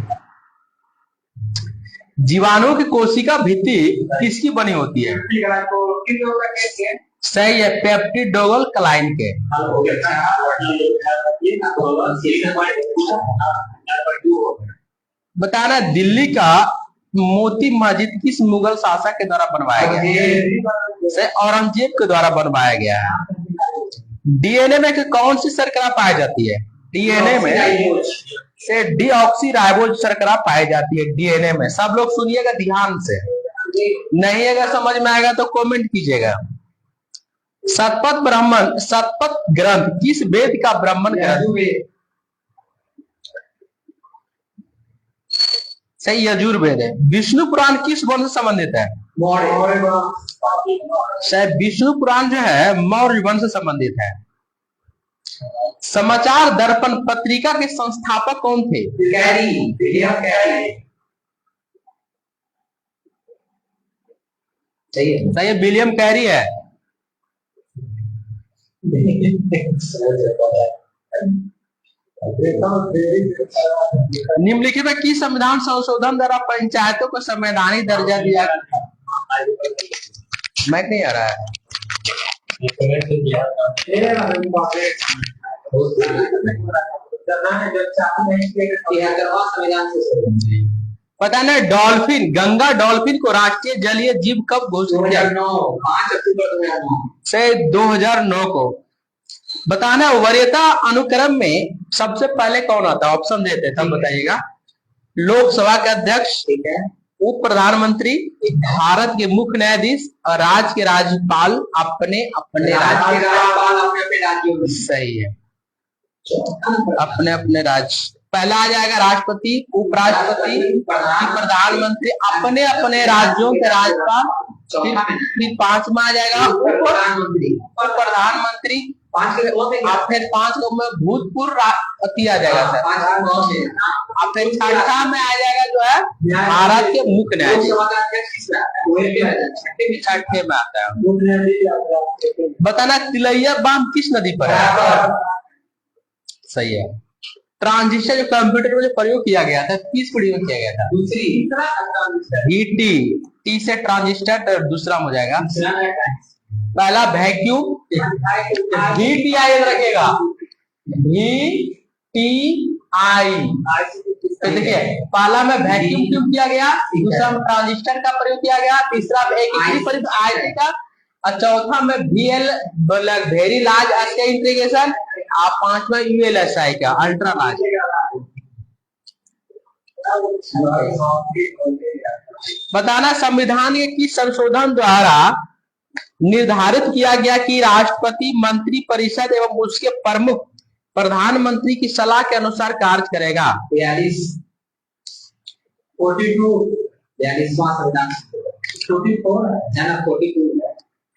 जीवाणु की कोशिका भित्ति किसकी बनी होती है? सही है, पेप्टिडोगल क्लाइन के। बताना दिल्ली का मोती मस्जिद किस मुगल शासक के द्वारा बनवाया गया? औरंगजेब के द्वारा बनवाया गया है। डीएनए में कौन सी शर्करा पाई जाती है? डीएनए में से डीऑक्सीराइबोज शर्करा पाई जाती है डीएनए में। सब लोग सुनिएगा ध्यान से, नहीं अगर समझ में आएगा तो कमेंट कीजिएगा। शतपथ ब्राह्मण, शतपथ ग्रंथ किस वेद का ब्राह्मण ग्रंथ? सही, यजुर्वेद है। विष्णु पुराण किस वंश से संबंधित है? शायद विष्णु पुराण जो है मौर्य वंश से संबंधित है। समाचार दर्पण पत्रिका के संस्थापक कौन थे? सही है, विलियम कैरी है। निम्नलिखित में किस संविधान संशोधन द्वारा पंचायतों को संवैधानिक दर्जा दिया? मैं नहीं आ रहा है। पता नहीं, डॉल्फिन, गंगा डॉल्फिन को राष्ट्रीय जलीय जीव कब घोषित किया? 5 अक्टूबर 2009 से 2009 को। बताना वरीयता अनुक्रम में सबसे पहले कौन आता है? ऑप्शन देते तब बताइएगा। लोकसभा के अध्यक्ष, उप प्रधानमंत्री, भारत के मुख्य न्यायाधीश और राज्य के राज्यपाल अपने अपने राज्यों में। सही है, अपने अपने राज्य। पहला आ जाएगा राष्ट्रपति, उपराष्ट्रपति, प्रधानमंत्री, अपने अपने राज्यों के राज्यपाल। फिर 5वां आ जाएगा प्रधानमंत्री, फिर 5 लोग में भूतपूर्व राष्ट्रपति आ जाएगा सर। और फिर 6ठा में आ जाएगा जो है भारत के मुख्य न्यायाधीश, 6ठे में आता है। बताना तिलैया बांध किस नदी पर है? सही है। ट्रांजिस्टर जो कंप्यूटर में जो प्रयोग किया गया था किस पीढ़ी में किया गया था? दूसरी। हीटी, टी से ट्रांजिस्टर, दूसरा हो जाएगा। दूसरा पहला वैक्यूम, वी टी आई रखेगा, वी टी आई। तो देखिए पहला में वैक्यूम ट्यूब किया गया, दूसरा में ट्रांजिस्टर का प्रयोग किया गया, तीसरा में एक आई का, और चौथा में VL very large scale integration, और पांचवा ULSI का अल्ट्रा लार्ज। बताना संविधान के किस संशोधन द्वारा निर्धारित किया गया कि राष्ट्रपति मंत्री परिषद एवं उसके प्रमुख प्रधानमंत्री की सलाह के अनुसार कार्य करेगा?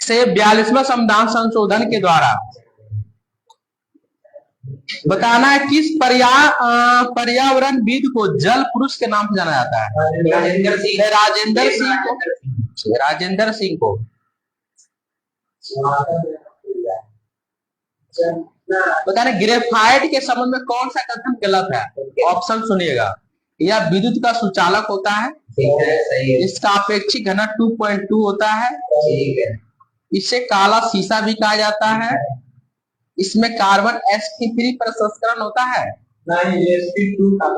42वां संविधान संशोधन के द्वारा। बताना है किस पर्यावरणविद को जल पुरुष के नाम से जाना जाता है? राजेंद्र सिंह को। बताना ग्रेफाइट के संबंध में कौन सा कथन गलत है? ऑप्शन सुनिएगा। यह विद्युत का सुचालक होता है, इसका अपेक्षिक घनत्व 2.2 होता है, इसे काला शीशा भी कहा जाता है, इसमें कार्बन sp3 प्रसंस्करण होता है। नहीं, sp2 का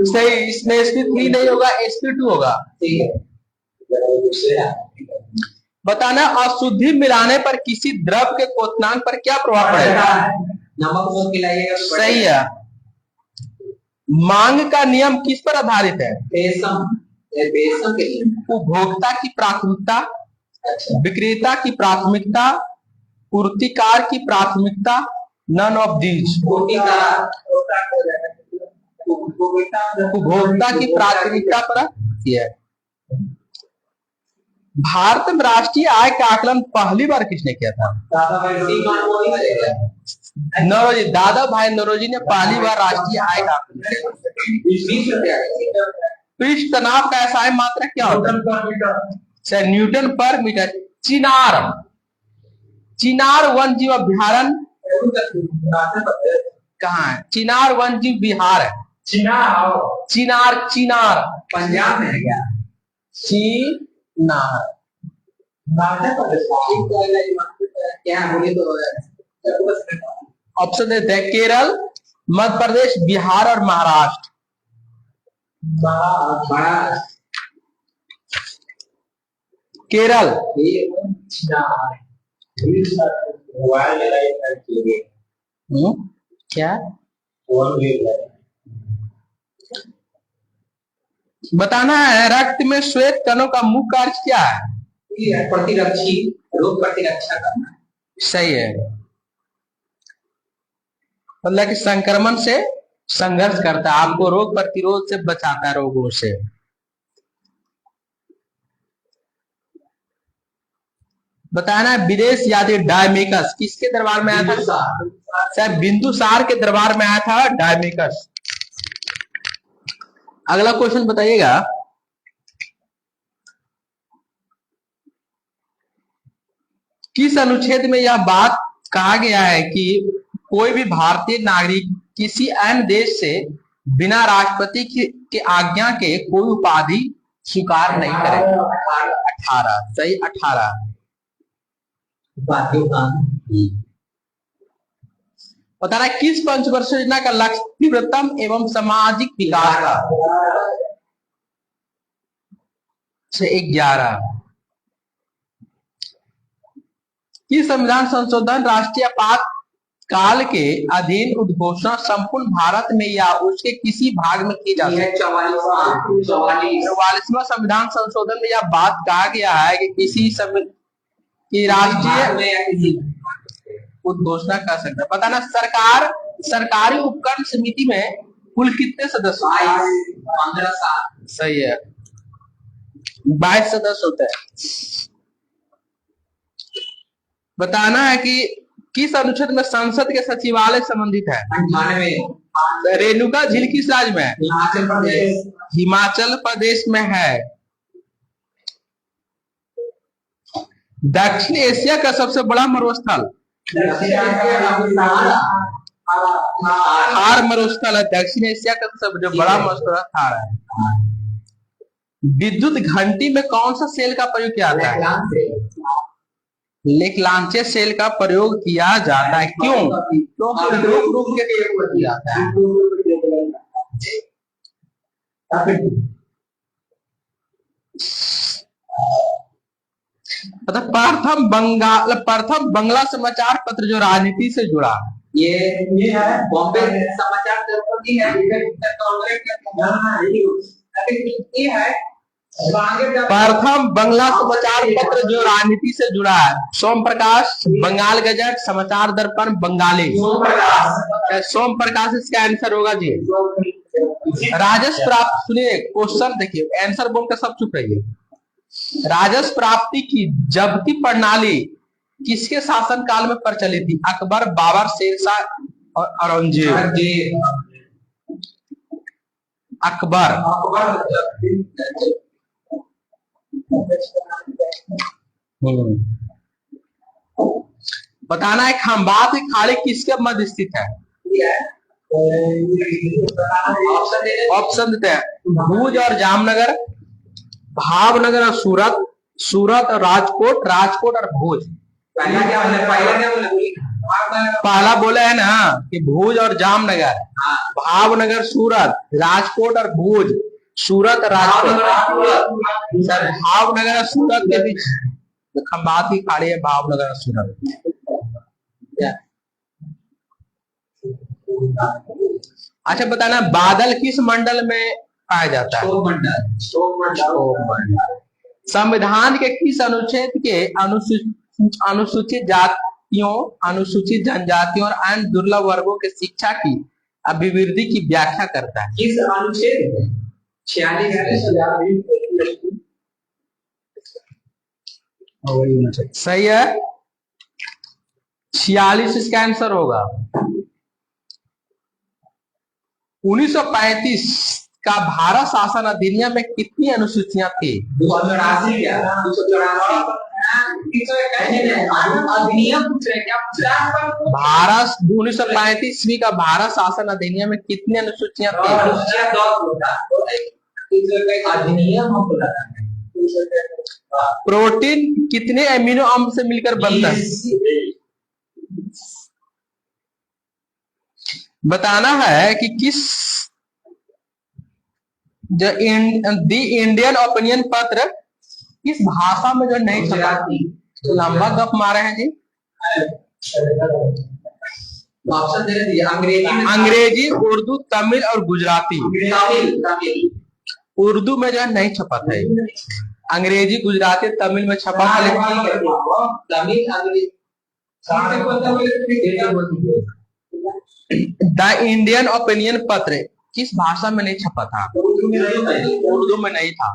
सही, इसमें sp3 नहीं होगा, sp2 होगा। बताना अशुद्धि मिलाने पर किसी द्रव के क्वथनांक पर क्या प्रभाव पड़ेगा? नमक मिलाइएगा। सही है। मांग का नियम किस पर आधारित है? उपभोक्ता की प्राथमिकता, विक्रेता की प्राथमिकता, पूर्तिकार की प्राथमिकता, नन ऑफ दीज। उपभोक्ता की प्राथमिकता पर है। भारत में राष्ट्रीय आय का आकलन पहली बार किसने किया था? नौरोजी, दादा भाई नौरोजी ने पहली बार राष्ट्रीय आय का आकलन किया। पृष्ठ तनाव का एसआई मात्रा क्या होता है? न्यूटन पर मीटर। चिनार वन जीव अभ्यारण्य कहाँ है? चिनार वन जीव विहार है। चिनार पंजाब में है क्या? क्या बोले तो ऑप्शन देते हैं केरल, मध्य प्रदेश, बिहार और महाराष्ट्र। केरल। क्या बताना है? रक्त में श्वेत कणों का मुख्य कार्य क्या है? प्रतिरक्षी, रोग प्रतिरक्षा करना। सही है, मतलब कि संक्रमण से संघर्ष करता है, आपको रोग प्रतिरोध से बचाता है, रोगों से। बताना है विदेश यात्री डायमेकस किसके दरबार में आया था? शायद बिंदुसार के दरबार में आया था डायमेकस। अगला क्वेश्चन बताइएगा। किस अनुच्छेद में यह बात कहा गया है कि कोई भी भारतीय नागरिक किसी अन्य देश से बिना राष्ट्रपति के आज्ञा के कोई उपाधि स्वीकार नहीं करेगा? 18। सही, 18। बताना किस पंचवर्षीय योजना का लक्ष्य तीव्रतम एवं सामाजिक विकास का? 11। किस संविधान संशोधन राष्ट्रीय आपातकाल के अधीन उद्घोषणा संपूर्ण भारत में या उसके किसी भाग में की जाती है? 44वां संविधान संशोधन में यह बात कहा गया है कि किसी की राष्ट्रीय उद्घोषणा कर सकता है। बताना सरकारी उपक्रम समिति में कुल कितने सदस्य? 15। सही है, 22 सदस्य होते हैं। बताना है कि किस अनुच्छेद में संसद के सचिवालय संबंधित है? 98। रेणुका झील किस राज्य में है? हिमाचल प्रदेश। हिमाचल प्रदेश में है। दक्षिण एशिया का सबसे बड़ा मरुस्थल? थार मरुस्थल है। दक्षिण एशिया का सबसे बड़ा मरुस्थल थार है। विद्युत घंटी में कौन सा सेल का प्रयोग किया जाता है? लैंप से लेक्लांचे सेल का प्रयोग किया जाता है। क्यों? रुक के किया जाता है। प्रथम बंगला समाचार पत्र जो राजनीति से जुड़ा, ये है बॉम्बे समाचार दर्पण की है। ये है प्रथम बंगला समाचार पत्र जो राजनीति से जुड़ा है, सोम प्रकाश, बंगाल गजट, समाचार दर्पण, बंगाली। सोम प्रकाश इसका आंसर होगा जी। राजस्व प्राप्त, सुनिए क्वेश्चन देखिए, आंसर बोलकर सब चुप रहिए। राजस्व प्राप्ति की जब्ती प्रणाली किसके शासन काल में प्रचलित थी? अकबर, बाबर, शेरशाह और औरंगजेब। अकबर। बताना है खंबात की खाड़ी किसके मध्य स्थित है? ऑप्शन देते हैं, भुज और जामनगर, भावनगर और सूरत, सूरत और राजकोट, राजकोट और भुज। पहला बोले है ना कि भुज और जामनगर, भावनगर, सूरत, राजकोट और भुज, सूरत, राजकोट। सर भावनगर और सूरत के बीच खंबात की खाड़ी है, भावनगर और सूरत। अच्छा बताना, बादल किस मंडल में पाया जाता है? संविधान के किस अनुच्छेद के अनुसूचित जातियों, अनुसूचित जनजातियों और अन्य दुर्लभ वर्गों के शिक्षा की अभिवृद्धि की व्याख्या करता है? किस अनुच्छेद? 46। सही है, 46 इसका आंसर होगा। 1935 का भारत शासन अधिनियम में कितनी अनुसूचियां थी? 284। भारत 1935 का भारत शासन अधिनियम में कितनी अनुसूचियां थी? प्रोटीन कितने एमिनो अम्ल से मिलकर बनता है? बताना है कि किस जो दी इंडियन ओपिनियन पत्र किस भाषा में जो नहीं छपा? लंबा गप मारे हैं जी। ऑप्शन दे दिए, अंग्रेजी, उर्दू, तमिल और गुजराती। उर्दू में जो है नहीं छपा था, अंग्रेजी, गुजराती, तमिल में छपा था, द इंडियन ओपिनियन पत्र किस भाषा में नहीं छपा था? उर्दू में नहीं था।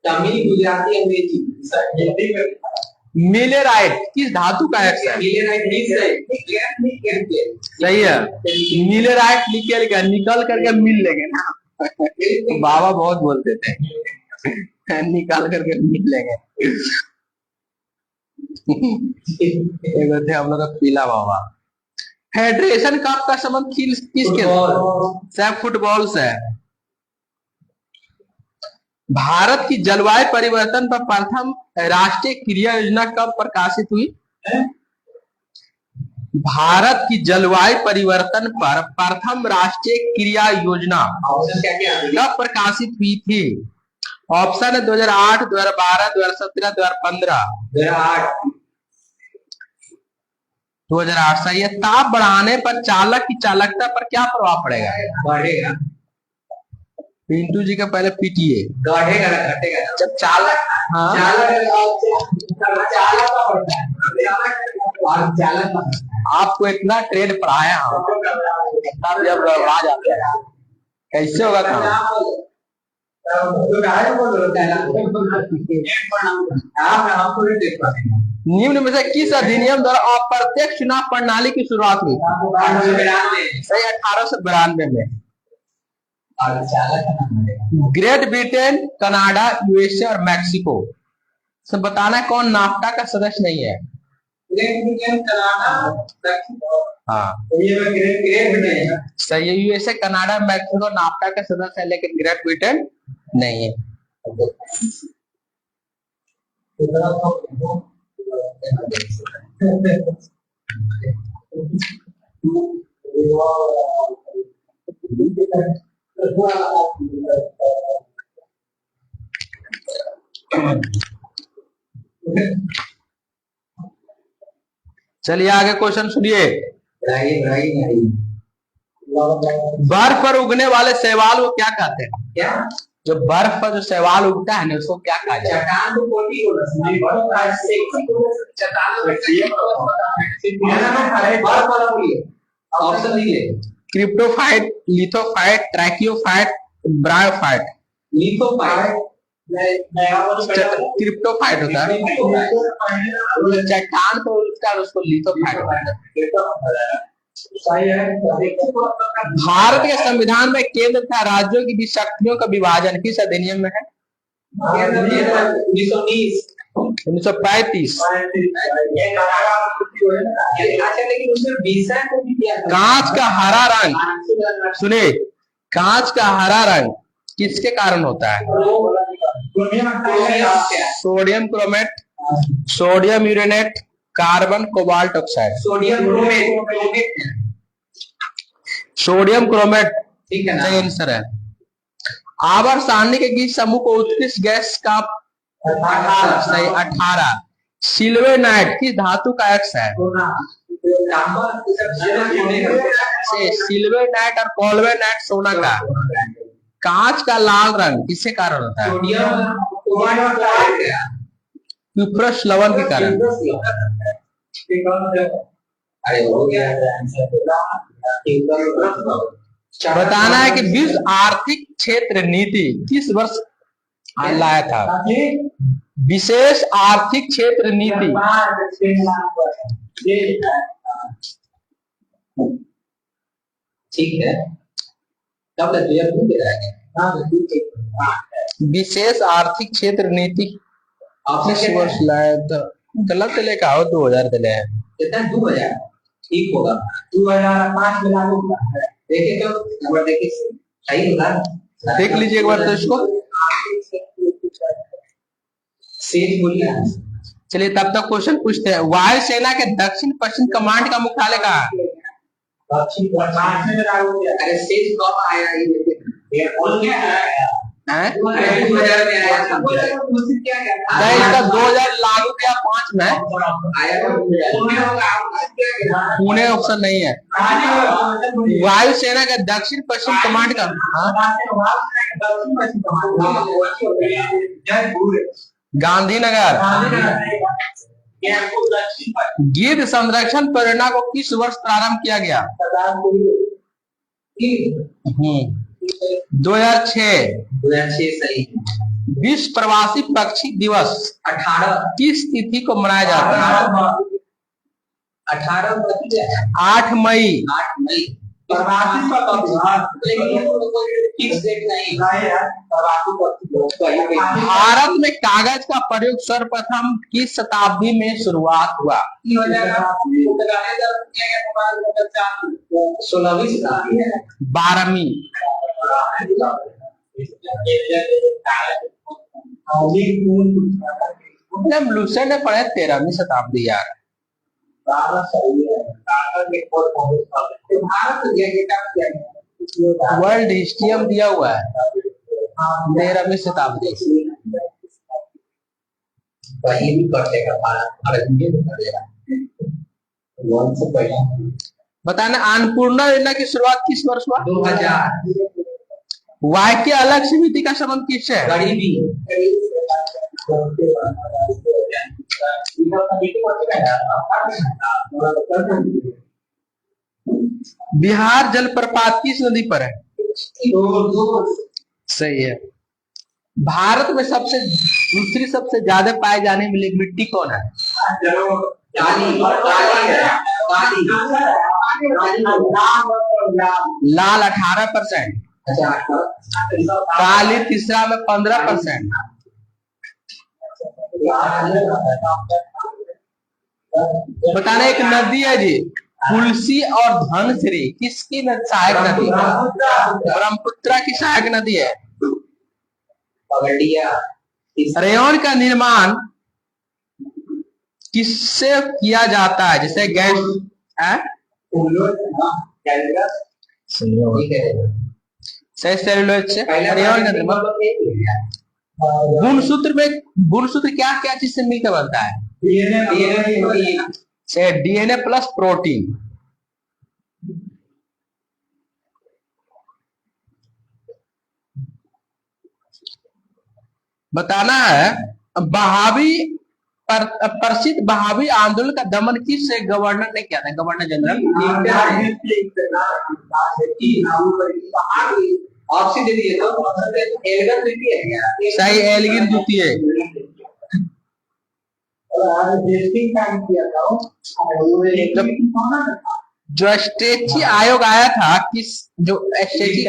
तमिल, गुजराती, अंग्रेजी। मिलेराइट किस धातु का है? सही है, मिलेराइट निकल गया, निकल करके मिल लेंगे ना। बाबा बहुत बोलते थे, निकाल करके मिल लेंगे। एक थे हम लोग का पीला बाबा। फेडरेशन कप का संबंध किसके? फुटबॉल से। भारत की जलवायु परिवर्तन पर प्रथम राष्ट्रीय क्रिया योजना कब प्रकाशित हुई? भारत की जलवायु परिवर्तन पर प्रथम राष्ट्रीय क्रिया योजना कब प्रकाशित हुई थी? ऑप्शन है 2008, 2012, 2017, 2015। 2008 सही है। ताप बढ़ाने पर चालक की चालकता पर क्या प्रभाव पड़ेगा? बढ़ेगा। पिंटू जी का पहले पीटीए। बढ़ेगा ना घटेगा? जब चालक, हाँ चालक आपको इतना ट्रेड पढ़ाया तब जब आ जाते हैं, कैसे होगा काम? निम्न में से किस अधिनियम द्वारा अप्रत्यक्ष चुनाव प्रणाली की शुरुआत हुई? सही, 1892 में। ग्रेट ब्रिटेन, कनाडा, यूएसए और मैक्सिको से बताना है कौन नाफ्टा का सदस्य नहीं है? ग्रेट ब्रिटेन, कनाडा, हाँ ग्रेट ब्रिटेन सही है। यूएसए, कनाडा, मैक्सिको नाफ्टा का सदस्य है, लेकिन ग्रेट ब्रिटेन नहीं है। चलिए आगे क्वेश्चन सुनिए। बर्फ पर उगने वाले शैवाल को क्या कहते हैं? क्या? जो बर्फ पर जो शैवाल उगता है ना उसको क्या कहा जाता है? चट्टान तो कोटि को ऑप्शन दीजिए। क्रिप्टोफाइट, लिथोफाइट, ट्रैकियोफाइट, ब्रायोफाइट। लिथोफाइट क्रिप्टोफाइट होता है, चट्टान को उगता है उसको लिथोफाइट होता है। भारत के संविधान में केंद्र तथा राज्यों की बीच शक्तियों का विभाजन किस अधिनियम में है? 1935। अच्छा, लेकिन उसमें विषय को भी किया कांच का हरा रंग, सुनिए, कांच का हरा रंग किसके कारण होता है? Sodium chromate, sodium uranate, carbon cobalt oxide. Sodium chromate ठीक है ना? सही आंसर है। आवर्त सारणी के गीत समूह को उत्कृष्ट गैस का 18। सिल्वेनाइट किस धातु का एक्स है? सिल्वेनाइट और कॉल्वेनाइट सोना का। कांच का लाल रंग किसके कारण होता है? क्यूप्रस लवण के कारण। अरे हो गया। बताना है कि विश्व आर्थिक क्षेत्र नीति किस वर्ष लाया था? विशेष आर्थिक क्षेत्र नीति। ठीक है, कब विशेष आर्थिक क्षेत्र नीति किस वर्ष लाया था? गलत लेके आओ, 2000 दिले हैं। कितना? 2000 ठीक होगा। 2005 में लागू हुआ है। देखे तो नंबर देखिए सही होगा। देख लीजिए एक बार तो इसको। सेज बोलिए। चलिए तब तक क्वेश्चन पूछते हैं। वायुसेना के दक्षिण पश्चिम कमांड का मुख्यालय कहाँ है? दक्षिण पश्चिम में लागू किया। अरे सेज कब आया ये बोलिए हैं? 2000 में आया था। नहीं, इसका 2000 लागू किया 5 में आया। पुणे ऑप्शन नहीं है। वायुसेना का दक्षिण पश्चिम कमांड का गांधीनगर। गिद्ध संरक्षण परियोजना को किस वर्ष प्रारंभ किया गया? 2006 सही। विश्व प्रवासी पक्षी दिवस 18 किस तिथि को मनाया जाता है? 8 मई। 8 मई प्रवासी पक्षी, लेकिन फिक्स डेट नहीं है। भारत में कागज का प्रयोग सर्वप्रथम किस शताब्दी में शुरुआत हुआ? 16वीं शताब्दी है। 12वीं। हम लूसेंट ने पढ़े 13वीं शताब्दी यार। वर्ल्ड हिस्ट्री में दिया हुआ है 13वीं शताब्दी। ये भी कर देगा भारत में कर देगा। बताना अन्नपूर्णा योजना की शुरुआत किस वर्ष हुआ? 2000। वाई के अलग समिति का संबंध किससे है? गरीबी। बिहार जलप्रपात किस नदी पर है? सही है। भारत में दूसरी सबसे ज्यादा पाए जाने वाली मिट्टी कौन है? लाल 18%, काली तीसरा में 15%। बताना एक नदी है जी, तुलसी और धनश्री किसकी सहायक नदी? ब्रह्मपुत्र की सहायक नदी है। पकड़ लिया। रेयॉन का निर्माण किससे किया जाता है? जैसे गैस सेल्यूलोज से रेयॉन का निर्माण। गुणसूत्र क्या क्या चीज से मिलकर बनता है? DNA plus protein. बताना है प्रसिद्ध बहावी आंदोलन का दमन किस गवर्नर ने किया था? Governor general. ऑप्शन दे दिए तो एल्गिन द्वितीय है क्या? सही, एल्गिन द्वितीय। जो स्ट्रेची आयोग आया था किस, जो स्ट्रेची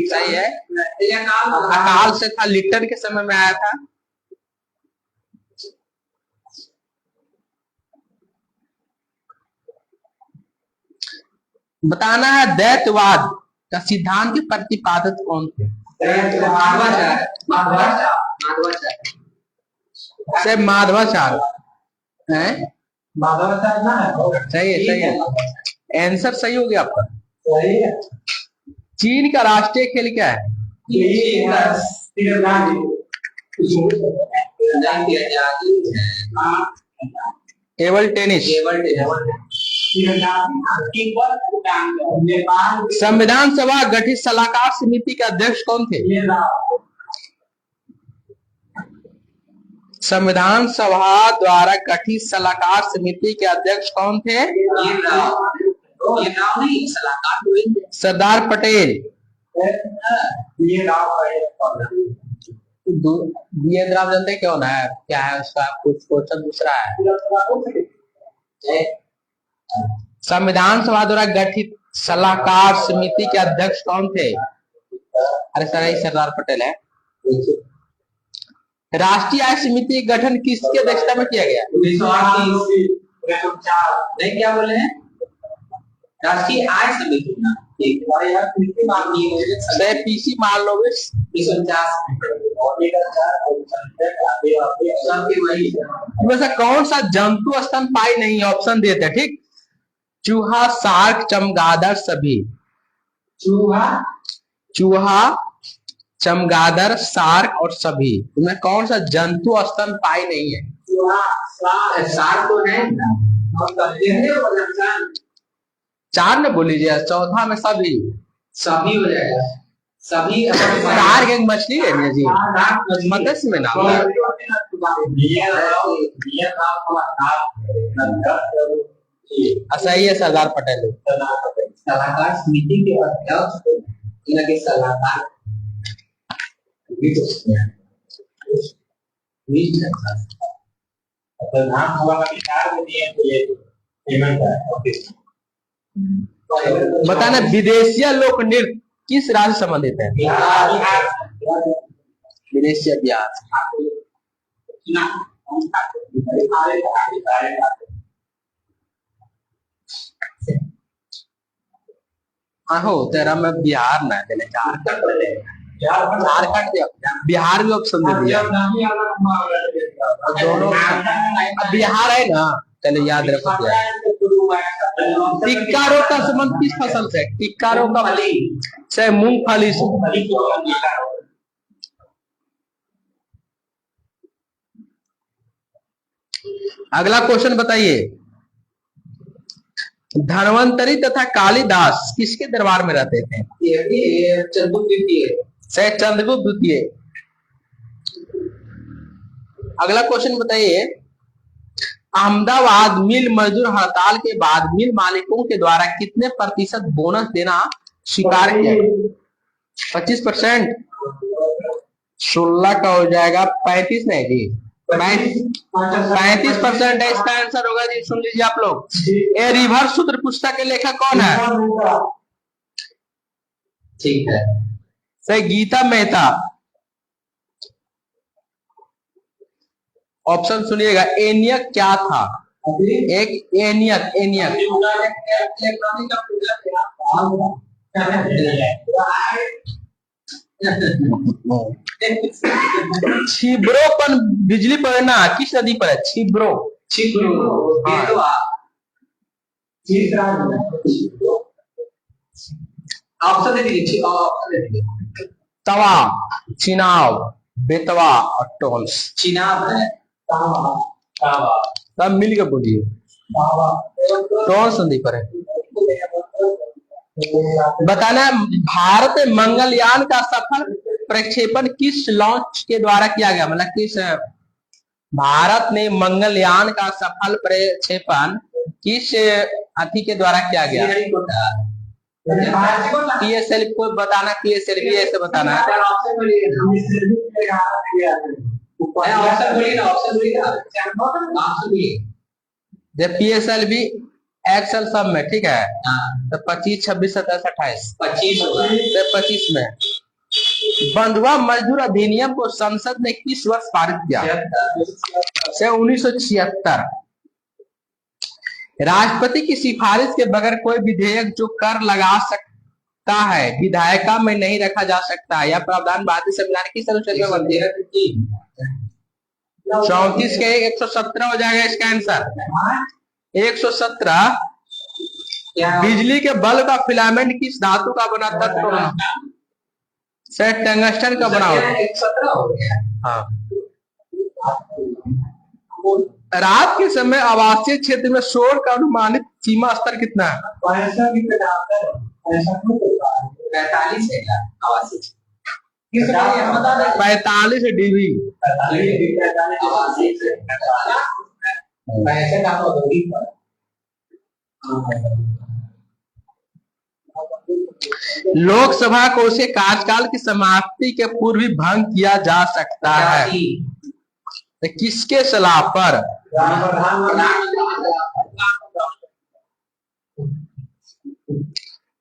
सही है, अकाल से था, लिट्टन के समय में आया था। बताना है द्वैतवाद का सिद्धांत के प्रतिपादक कौन थे? माधवाचार्य है। सही है, सही है, आंसर सही हो गया आपका। सही है। चीन का राष्ट्रीय खेल क्या है? Table tennis. संविधान सभा गठित सलाहकार समिति के अध्यक्ष कौन थे? संविधान सभा द्वारा गठित सलाहकार समिति के अध्यक्ष कौन थे? सरदार पटेल। राव जानते क्यों ना है? क्या है उसका कुछ क्वेश्चन दूसरा है। संविधान सभा द्वारा गठित सलाहकार समिति के अध्यक्ष कौन थे? अरे सर, यही सरदार पटेल है। राष्ट्रीय आय समिति का गठन किसकी अध्यक्षता में किया गया? नहीं, क्या बोले हैं? राष्ट्रीय आय समिति ना, पीसी मालनोबिस। वैसे कौन सा जंतु स्तनपायी नहीं है? ऑप्शन देते हैं, ठीक। चूहा, शार्क, चमगादड़, सभी। चूहा, चमगादड़, शार्क और सभी। इनमें कौन सा जंतु स्तनपायी नहीं है? शार्क तो है। 4 ने बोल लीजिए, चौथा में सभी। सभी हो जाएगा। सभी शार्क एक मछली है जी, मत्स्य में नाम है। सही है, सरदार पटेल। सलाहकार समिति के अध्यक्ष इनके सलाहकार बताना विदेशिया लोक नृत्य किस राज्य से संबंधित है? विदेशिया बिहार। हो तेरा मैं बिहार ना देने, झारखंड बिहार भी ऑप्शन दे दिया। दोनों बिहार है ना, चले याद रखो। टिक्का रोग का संबंध किस फसल से? टिक्का रोग का से मूंगफली से। अगला क्वेश्चन बताइए। धन्वंतरी तथा कालिदास किसके दरबार में रहते थे? चंद्रगुप्त द्वितीय। अगला क्वेश्चन बताइए। अहमदाबाद मिल मजदूर हड़ताल के बाद मिल मालिकों के द्वारा कितने % बोनस देना स्वीकार किया? 25%। 16 का हो जाएगा, 35 नहीं जी, 35% है इसका आंसर होगा जी। सुन लीजिए आप लोग। ये रिवर्स सूत्र पुस्तक के लेखक कौन है? ठीक है, सही, गीता मेहता। ऑप्शन सुनिएगा। एनियक क्या था? एक एनियक छिब्रोपन बिजली पड़ना किस नदी पर है? छिब्रो। बेतवा ऑप्शन दे दीजिए, ऑप्शन दे दीजिए। तवा, चिनाव, बेतवा और टोल्स। चिनाब है, सब मिल के बोलिए। टोल्स नदी पर है। बताना, भारत में मंगलयान का सफल प्रक्षेपण किस लॉन्च के द्वारा किया गया? मतलब किस भारत ने मंगलयान का सफल प्रक्षेपण किस अति के द्वारा किया गया? पीएसएल को बताना, पीएसएल भी ऐसे बताना है। ऑप्शन बोलिए ना, ऑप्शन बोलिए। जब पीएसएल भी एक्सल सब में, ठीक है, तो 25, 26, 27, 28, 25 में। बंधुआ मजदूर अधिनियम को संसद ने किस वर्ष पारित किया? 1976। राष्ट्रपति की सिफारिश के बगैर कोई विधेयक जो कर लगा सकता है विधायिका में नहीं रखा जा सकता। यह प्रावधान भारतीय संविधान की अनुच्छेद में बनती है 34 के 117 हो जाएगा इसका आंसर। 117। बिजली के बल्ब का फिलामेंट किस धातु का बना तत्व से? टंगस्टन का बना होता है। 117 हो गया। हाँ। रात के समय आवासीय क्षेत्र में शोर का अनुमानित सीमा स्तर कितना है? 45 है क्या आवासीय? 45 डीबी। लोकसभा को उसे कार्यकाल की समाप्ति के पूर्व भी भंग किया जा सकता है, तो किसके सलाह पर?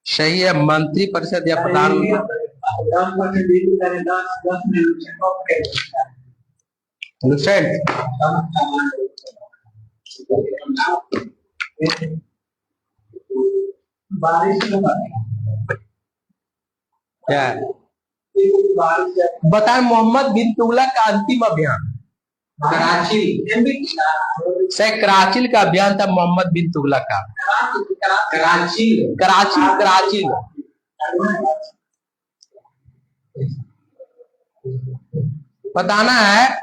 सही है, मंत्री परिषद या प्रधानमंत्री। क्या बताए? मोहम्मद बिन तुगलक का अंतिम अभियान कराची का अभियान था। मोहम्मद बिन तुगलक का कराची। बताना है,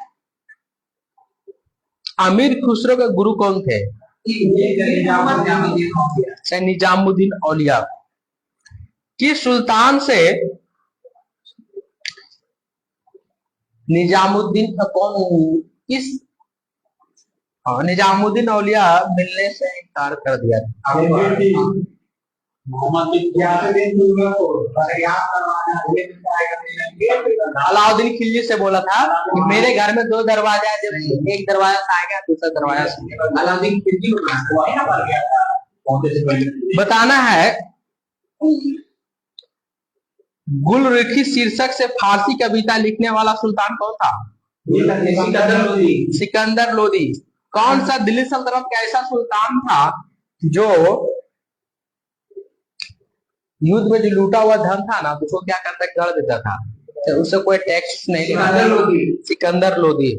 अमीर खुसरो के गुरु कौन थे? निजामुद्दीन औलिया। किस सुल्तान से निजामुद्दीन निजामुद्दीन औलिया मिलने से इनकार कर दिया था? अलाउद्दीन खिलजी से बोला था कि मेरे घर में 2 दरवाजा है, जब एक दरवाजा से आएगा दूसरा दरवाजा से। अलाउद्दीन खिलजी बताना है, गुलरुखी शीर्षक से फारसी कविता लिखने वाला सुल्तान कौन था? सिकंदर लोदी। कौन सा दिल्ली सल्तनत का ऐसा सुल्तान था जो युद्ध में जो लूटा हुआ धन था ना, उसको क्या करता, कर देता था, तो उससे कोई टैक्स नहीं लेता। सिकंदर लोदी।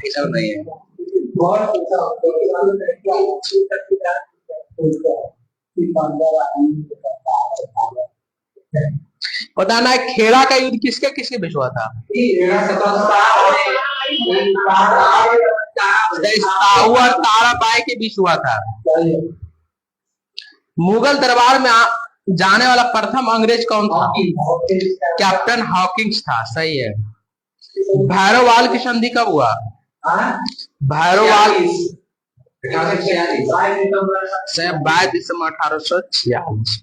ऐसा नहीं है। बताना है, खेड़ा का युद्ध किसके किसके बीच हुआ था? साहू और ताराबाई के बीच हुआ था। मुगल दरबार में जाने वाला प्रथम अंग्रेज कौन था? कैप्टन हॉकिंस था। सही है। भैरववाल की संधि कब हुआ? भैरववाल 22 दिसंबर 1846।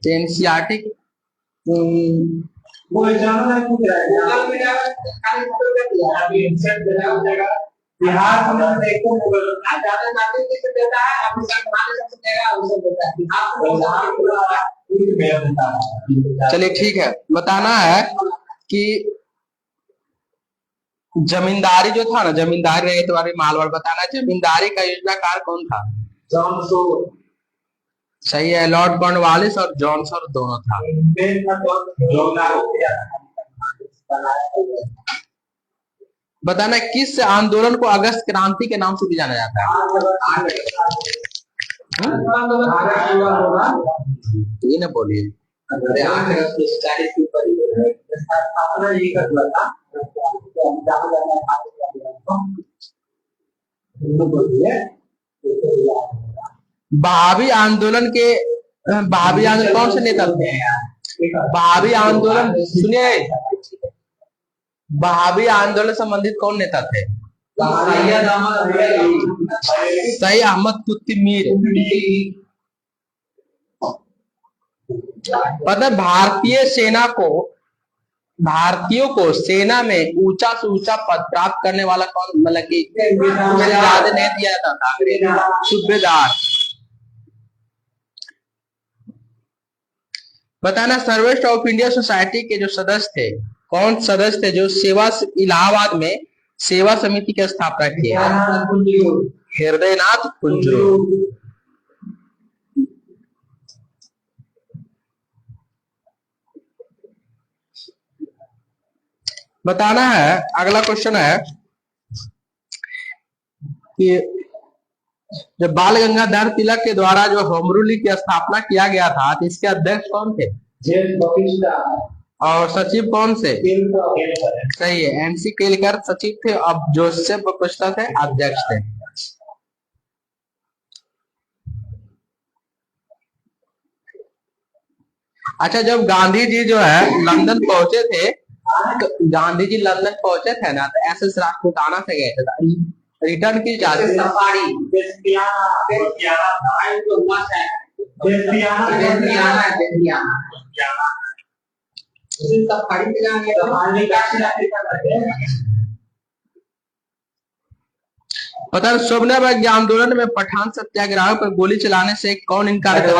एनसीईआरटी चलिए ठीक है। बताना है कि जमींदारी जो था ना, जमींदारी रहे तुम्हारी मालवाड़ बताना, जमींदारी का योजनाकार कौन था? जॉन सो सही है, लॉर्ड कॉर्नवालिस और जॉनसन दोनों था। बताना किस आंदोलन को अगस्त क्रांति के नाम से भी जाना जाता है? ये ना बोलिए। भावी आंदोलन कौन से नेता थे? भावी आंदोलन सुनिए, भावी आंदोलन संबंधित कौन नेता थे? सही, अहमद कुतुब मीर। पता भारतीयों को सेना में ऊंचा से ऊंचा पद प्राप्त करने वाला कौन, मतलब कि उसे ज्यादा नहीं दिया जाता था? सूबेदार। बताना सर्वेस्ट ऑफ इंडिया सोसाइटी के जो सदस्य थे, कौन सदस्य थे जो इलाहाबाद में सेवा समिति की स्थापना की है? हृदयनाथ कुंजरू। बताना है, अगला क्वेश्चन है कि जब बाल गंगाधर तिलक के द्वारा जो होम रूल लीग की स्थापना किया गया था, तो इसके अध्यक्ष कौन थे? और सचिव कौन से? सही है, एनसी केलकर सचिव थे, अब जोसेफ बपुस्ता थे अध्यक्ष थे। अच्छा, जब गांधी जी जो है लंदन पहुंचे थे, तो गांधी जी लंदन पहुंचे थे ना, तो एसएस राजपूताना से गए थे, रिटर्न की जाती पता है। सोमनाथ आंदोलन में पठान सत्याग्रह पर गोली चलाने से कौन इनकार कर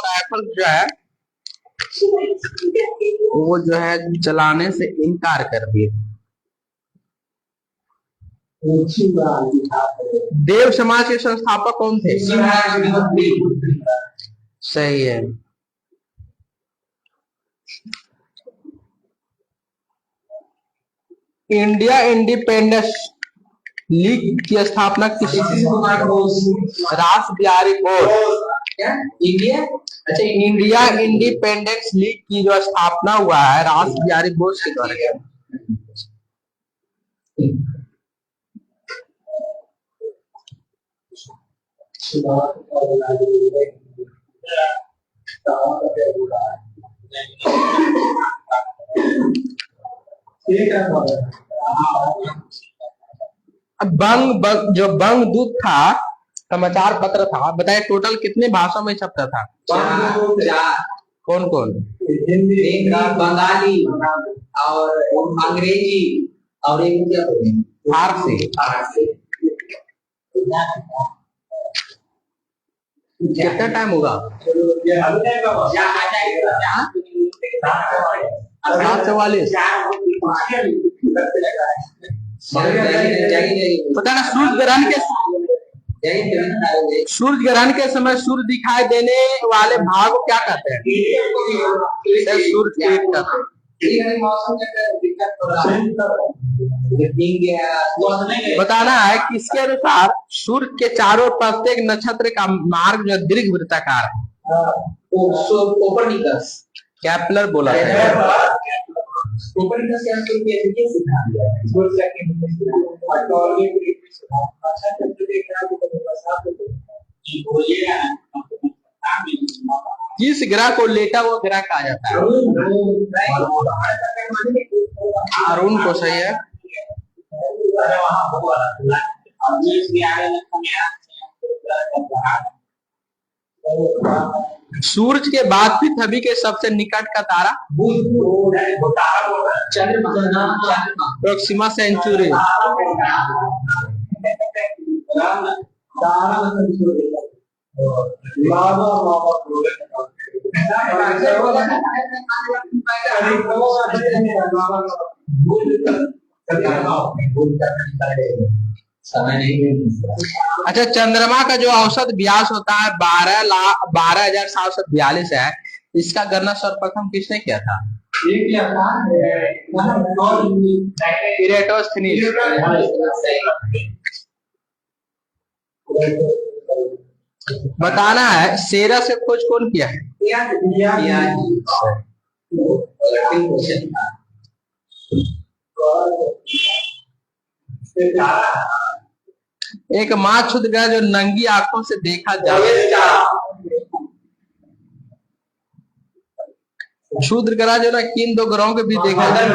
राइफल जो है वो जो है चलाने से इनकार कर दिए। देव समाज के संस्थापक कौन थे? सही है। इंडिया इंडिपेंडेंस लीग की स्थापना किसी? रास Bihari Bose. India independence league की जो स्थापना हुआ है रास बिहारी बोस के द्वारा। जो बंग दूत था, समाचार पत्र था, बताए टोटल कितने भाषा में छपता था? कौन कौन? हिंदी, बंगाली और अंग्रेजी और एक फारसी। कितना टाइम होगा? 7:44। पता ना, सूर्य ग्रहण के समय सूर्य दिखाई देने वाले भाग को क्या कहते हैं? सूर्य बताना है कि इसके अनुसार सूर्य के चारों प्रत्येक नक्षत्र का मार्ग जो दीर्घ वृत्ताकार है। कैप्लर बोला था। किस ग्रह को लेटा हुआ ग्रह कहा जाता है? अरुण को। सही है। सूरज के बाद पृथ्वी के सबसे निकट का तारा? Proxima Centauri. समय नहीं मिलता। अच्छा, चंद्रमा का जो औसत व्यास होता है 12,742 है। इसका गणना सर्वप्रथम किसने किया था? इरेटोस्थनीज। बताना है सेरा से खोज कौन किया है? एक माँ क्षुद्र ग्रह जो नंगी आंखों से देखा जाता है। क्षुद्र ग्रह जो ना किन दो ग्रहों के बीच देखा जाता है?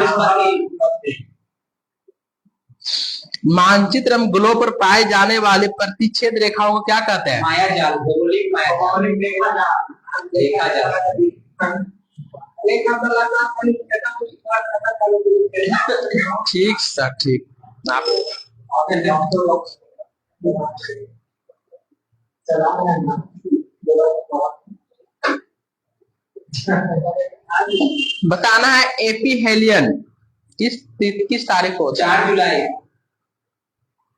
मानचित्र एवं ग्लोब पर पाए जाने वाले प्रतिच्छेद रेखाओं को क्या कहते हैं? माया जाल, भौगोलिक माया देखा जाता है। ठीक सर, ठीक। आप बताना है एपीहेलियन किस तारीख को? 4 जुलाई।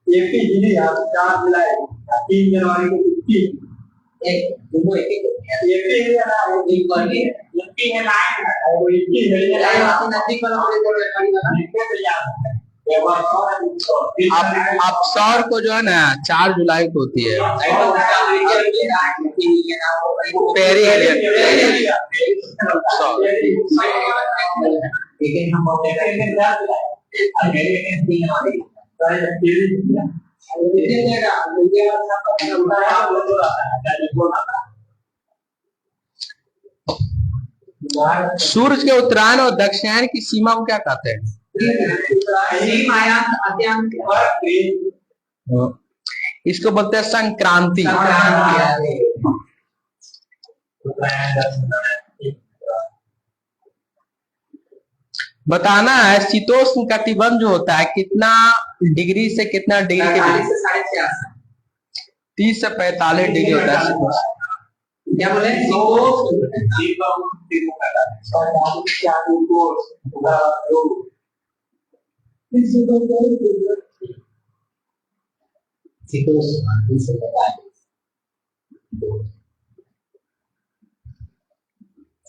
4 जुलाई, 3 जनवरी को छुट्टी। एक दोनों एक एक अब सौर को जो है ना 4 जुलाई को होती है पेरिहेलियन सौर। सूरज के उत्तरायण और दक्षिणायन की सीमा को क्या कहते हैं? इसको बोलते हैं संक्रांति। बताना है शीतोष्ण कटिबंध जो होता है कितना डिग्री से कितना डिग्री के बीच? 30 से 45 डिग्री होता है शीतोष्ण। क्या बोले?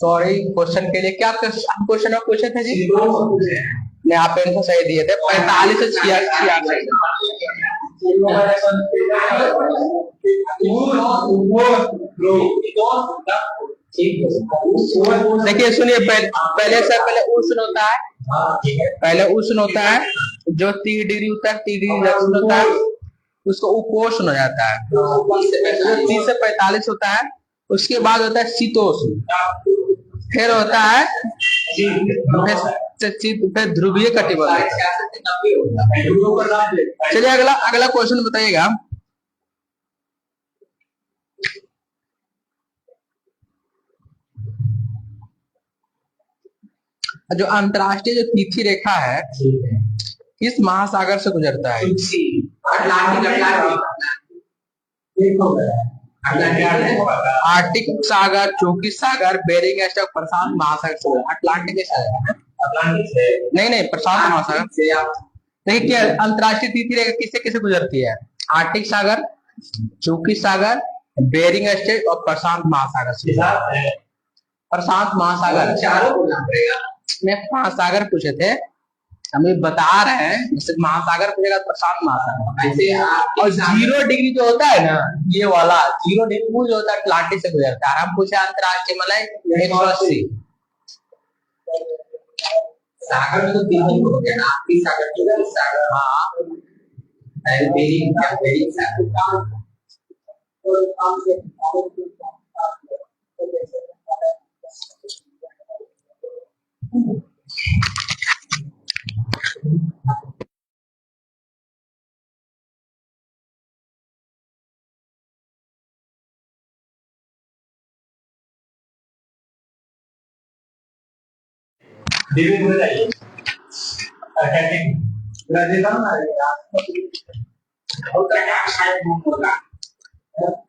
सॉरी, क्वेश्चन के लिए क्या क्वेश्चन और पूछे थे जी? नहीं, आप आंसर सही दिए थे। 45 से 66। देखिए सुनिए, पहले से पहले उष्ण होता है। पहले उष्ण होता है जो 30 डिग्री उत्तर 30 डिग्री दक्षिण होता है, उसको उपोष्ण हो जाता है। जो 30 से 45 होता है, उसके बाद होता है शीतोष्ण, फिर होता है फिर ध्रुवीय कटिबंध। चलिए अगला क्वेश्चन बताइएगा। जो अंतरराष्ट्रीय जो तिथि रेखा है किस महासागर से गुजरता है? आर्टिक सागर, चौकी सागर, बेरिंग स्ट्रेट, प्रशांत महासागर से। अटलांटिक नहीं, प्रशांत महासागर। देखिए क्या अंतरराष्ट्रीय तिथि रेखा किससे किसे गुजरती है? आर्टिक सागर, चौकी सागर, बेरिंग स्ट्रेट और प्रशांत महासागर से। प्रशांत महासागर। मैं 5 सागर पूछे थे, हम ये बता रहे हैं। जैसे महासागर पूछेगा प्रशांत महासागर। और 0 डिग्री जो होता है ना, ये वाला 0 डिग्री वो जो होता है अटलांटिक से गुजरता है। हम पूछे अंतरराष्ट्रीय मतलब 180। सागर में तो 3 हो गया ना, आपकी सागर, सागर। हाँ, बेरिंग सागर।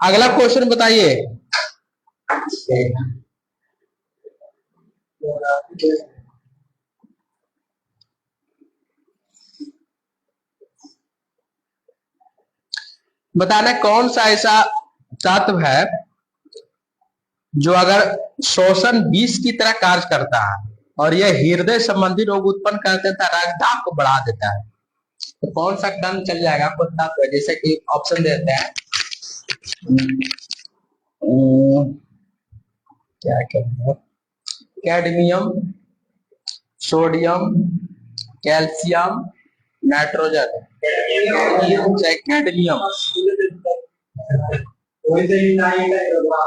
अगला क्वेश्चन बताइए। बताना कौन सा ऐसा तत्व है जो अगर शोषण विष की तरह कार्य करता है और यह हृदय संबंधी रोग उत्पन्न कर देता है, रक्तदाब को बढ़ा देता है। तो कौन सा कण चल जाएगा कुछ तत्व है, जैसे कि ऑप्शन देते हैं क्या कहते हैं, cadmium, sodium, calcium, nitrogen, cadmium. वही से ही नहीं लगेगा।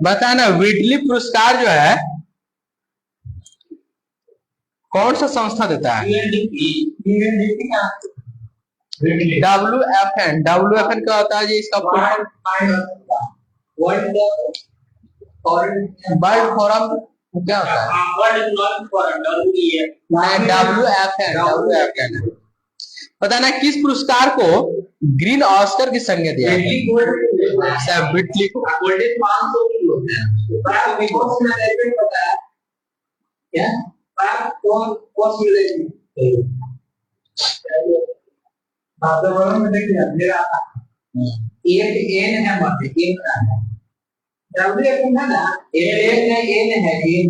बता ना व्हिटली पुरस्कार जो है कौन सा संस्था देता है? WFN। WFN क्या होता है जी? इसका वर्ल्ड फोरम क्या होता है? WFN। पता ना किस पुरस्कार को ग्रीन ऑस्कर की संज्ञा दिया है? व्हिटली को। गोल्डन 500 किलो है। क्या कौन में देखिए मेरा एक एन है, मतलब एन का है, डब्ल्यू है ना, एन है, एन है, एन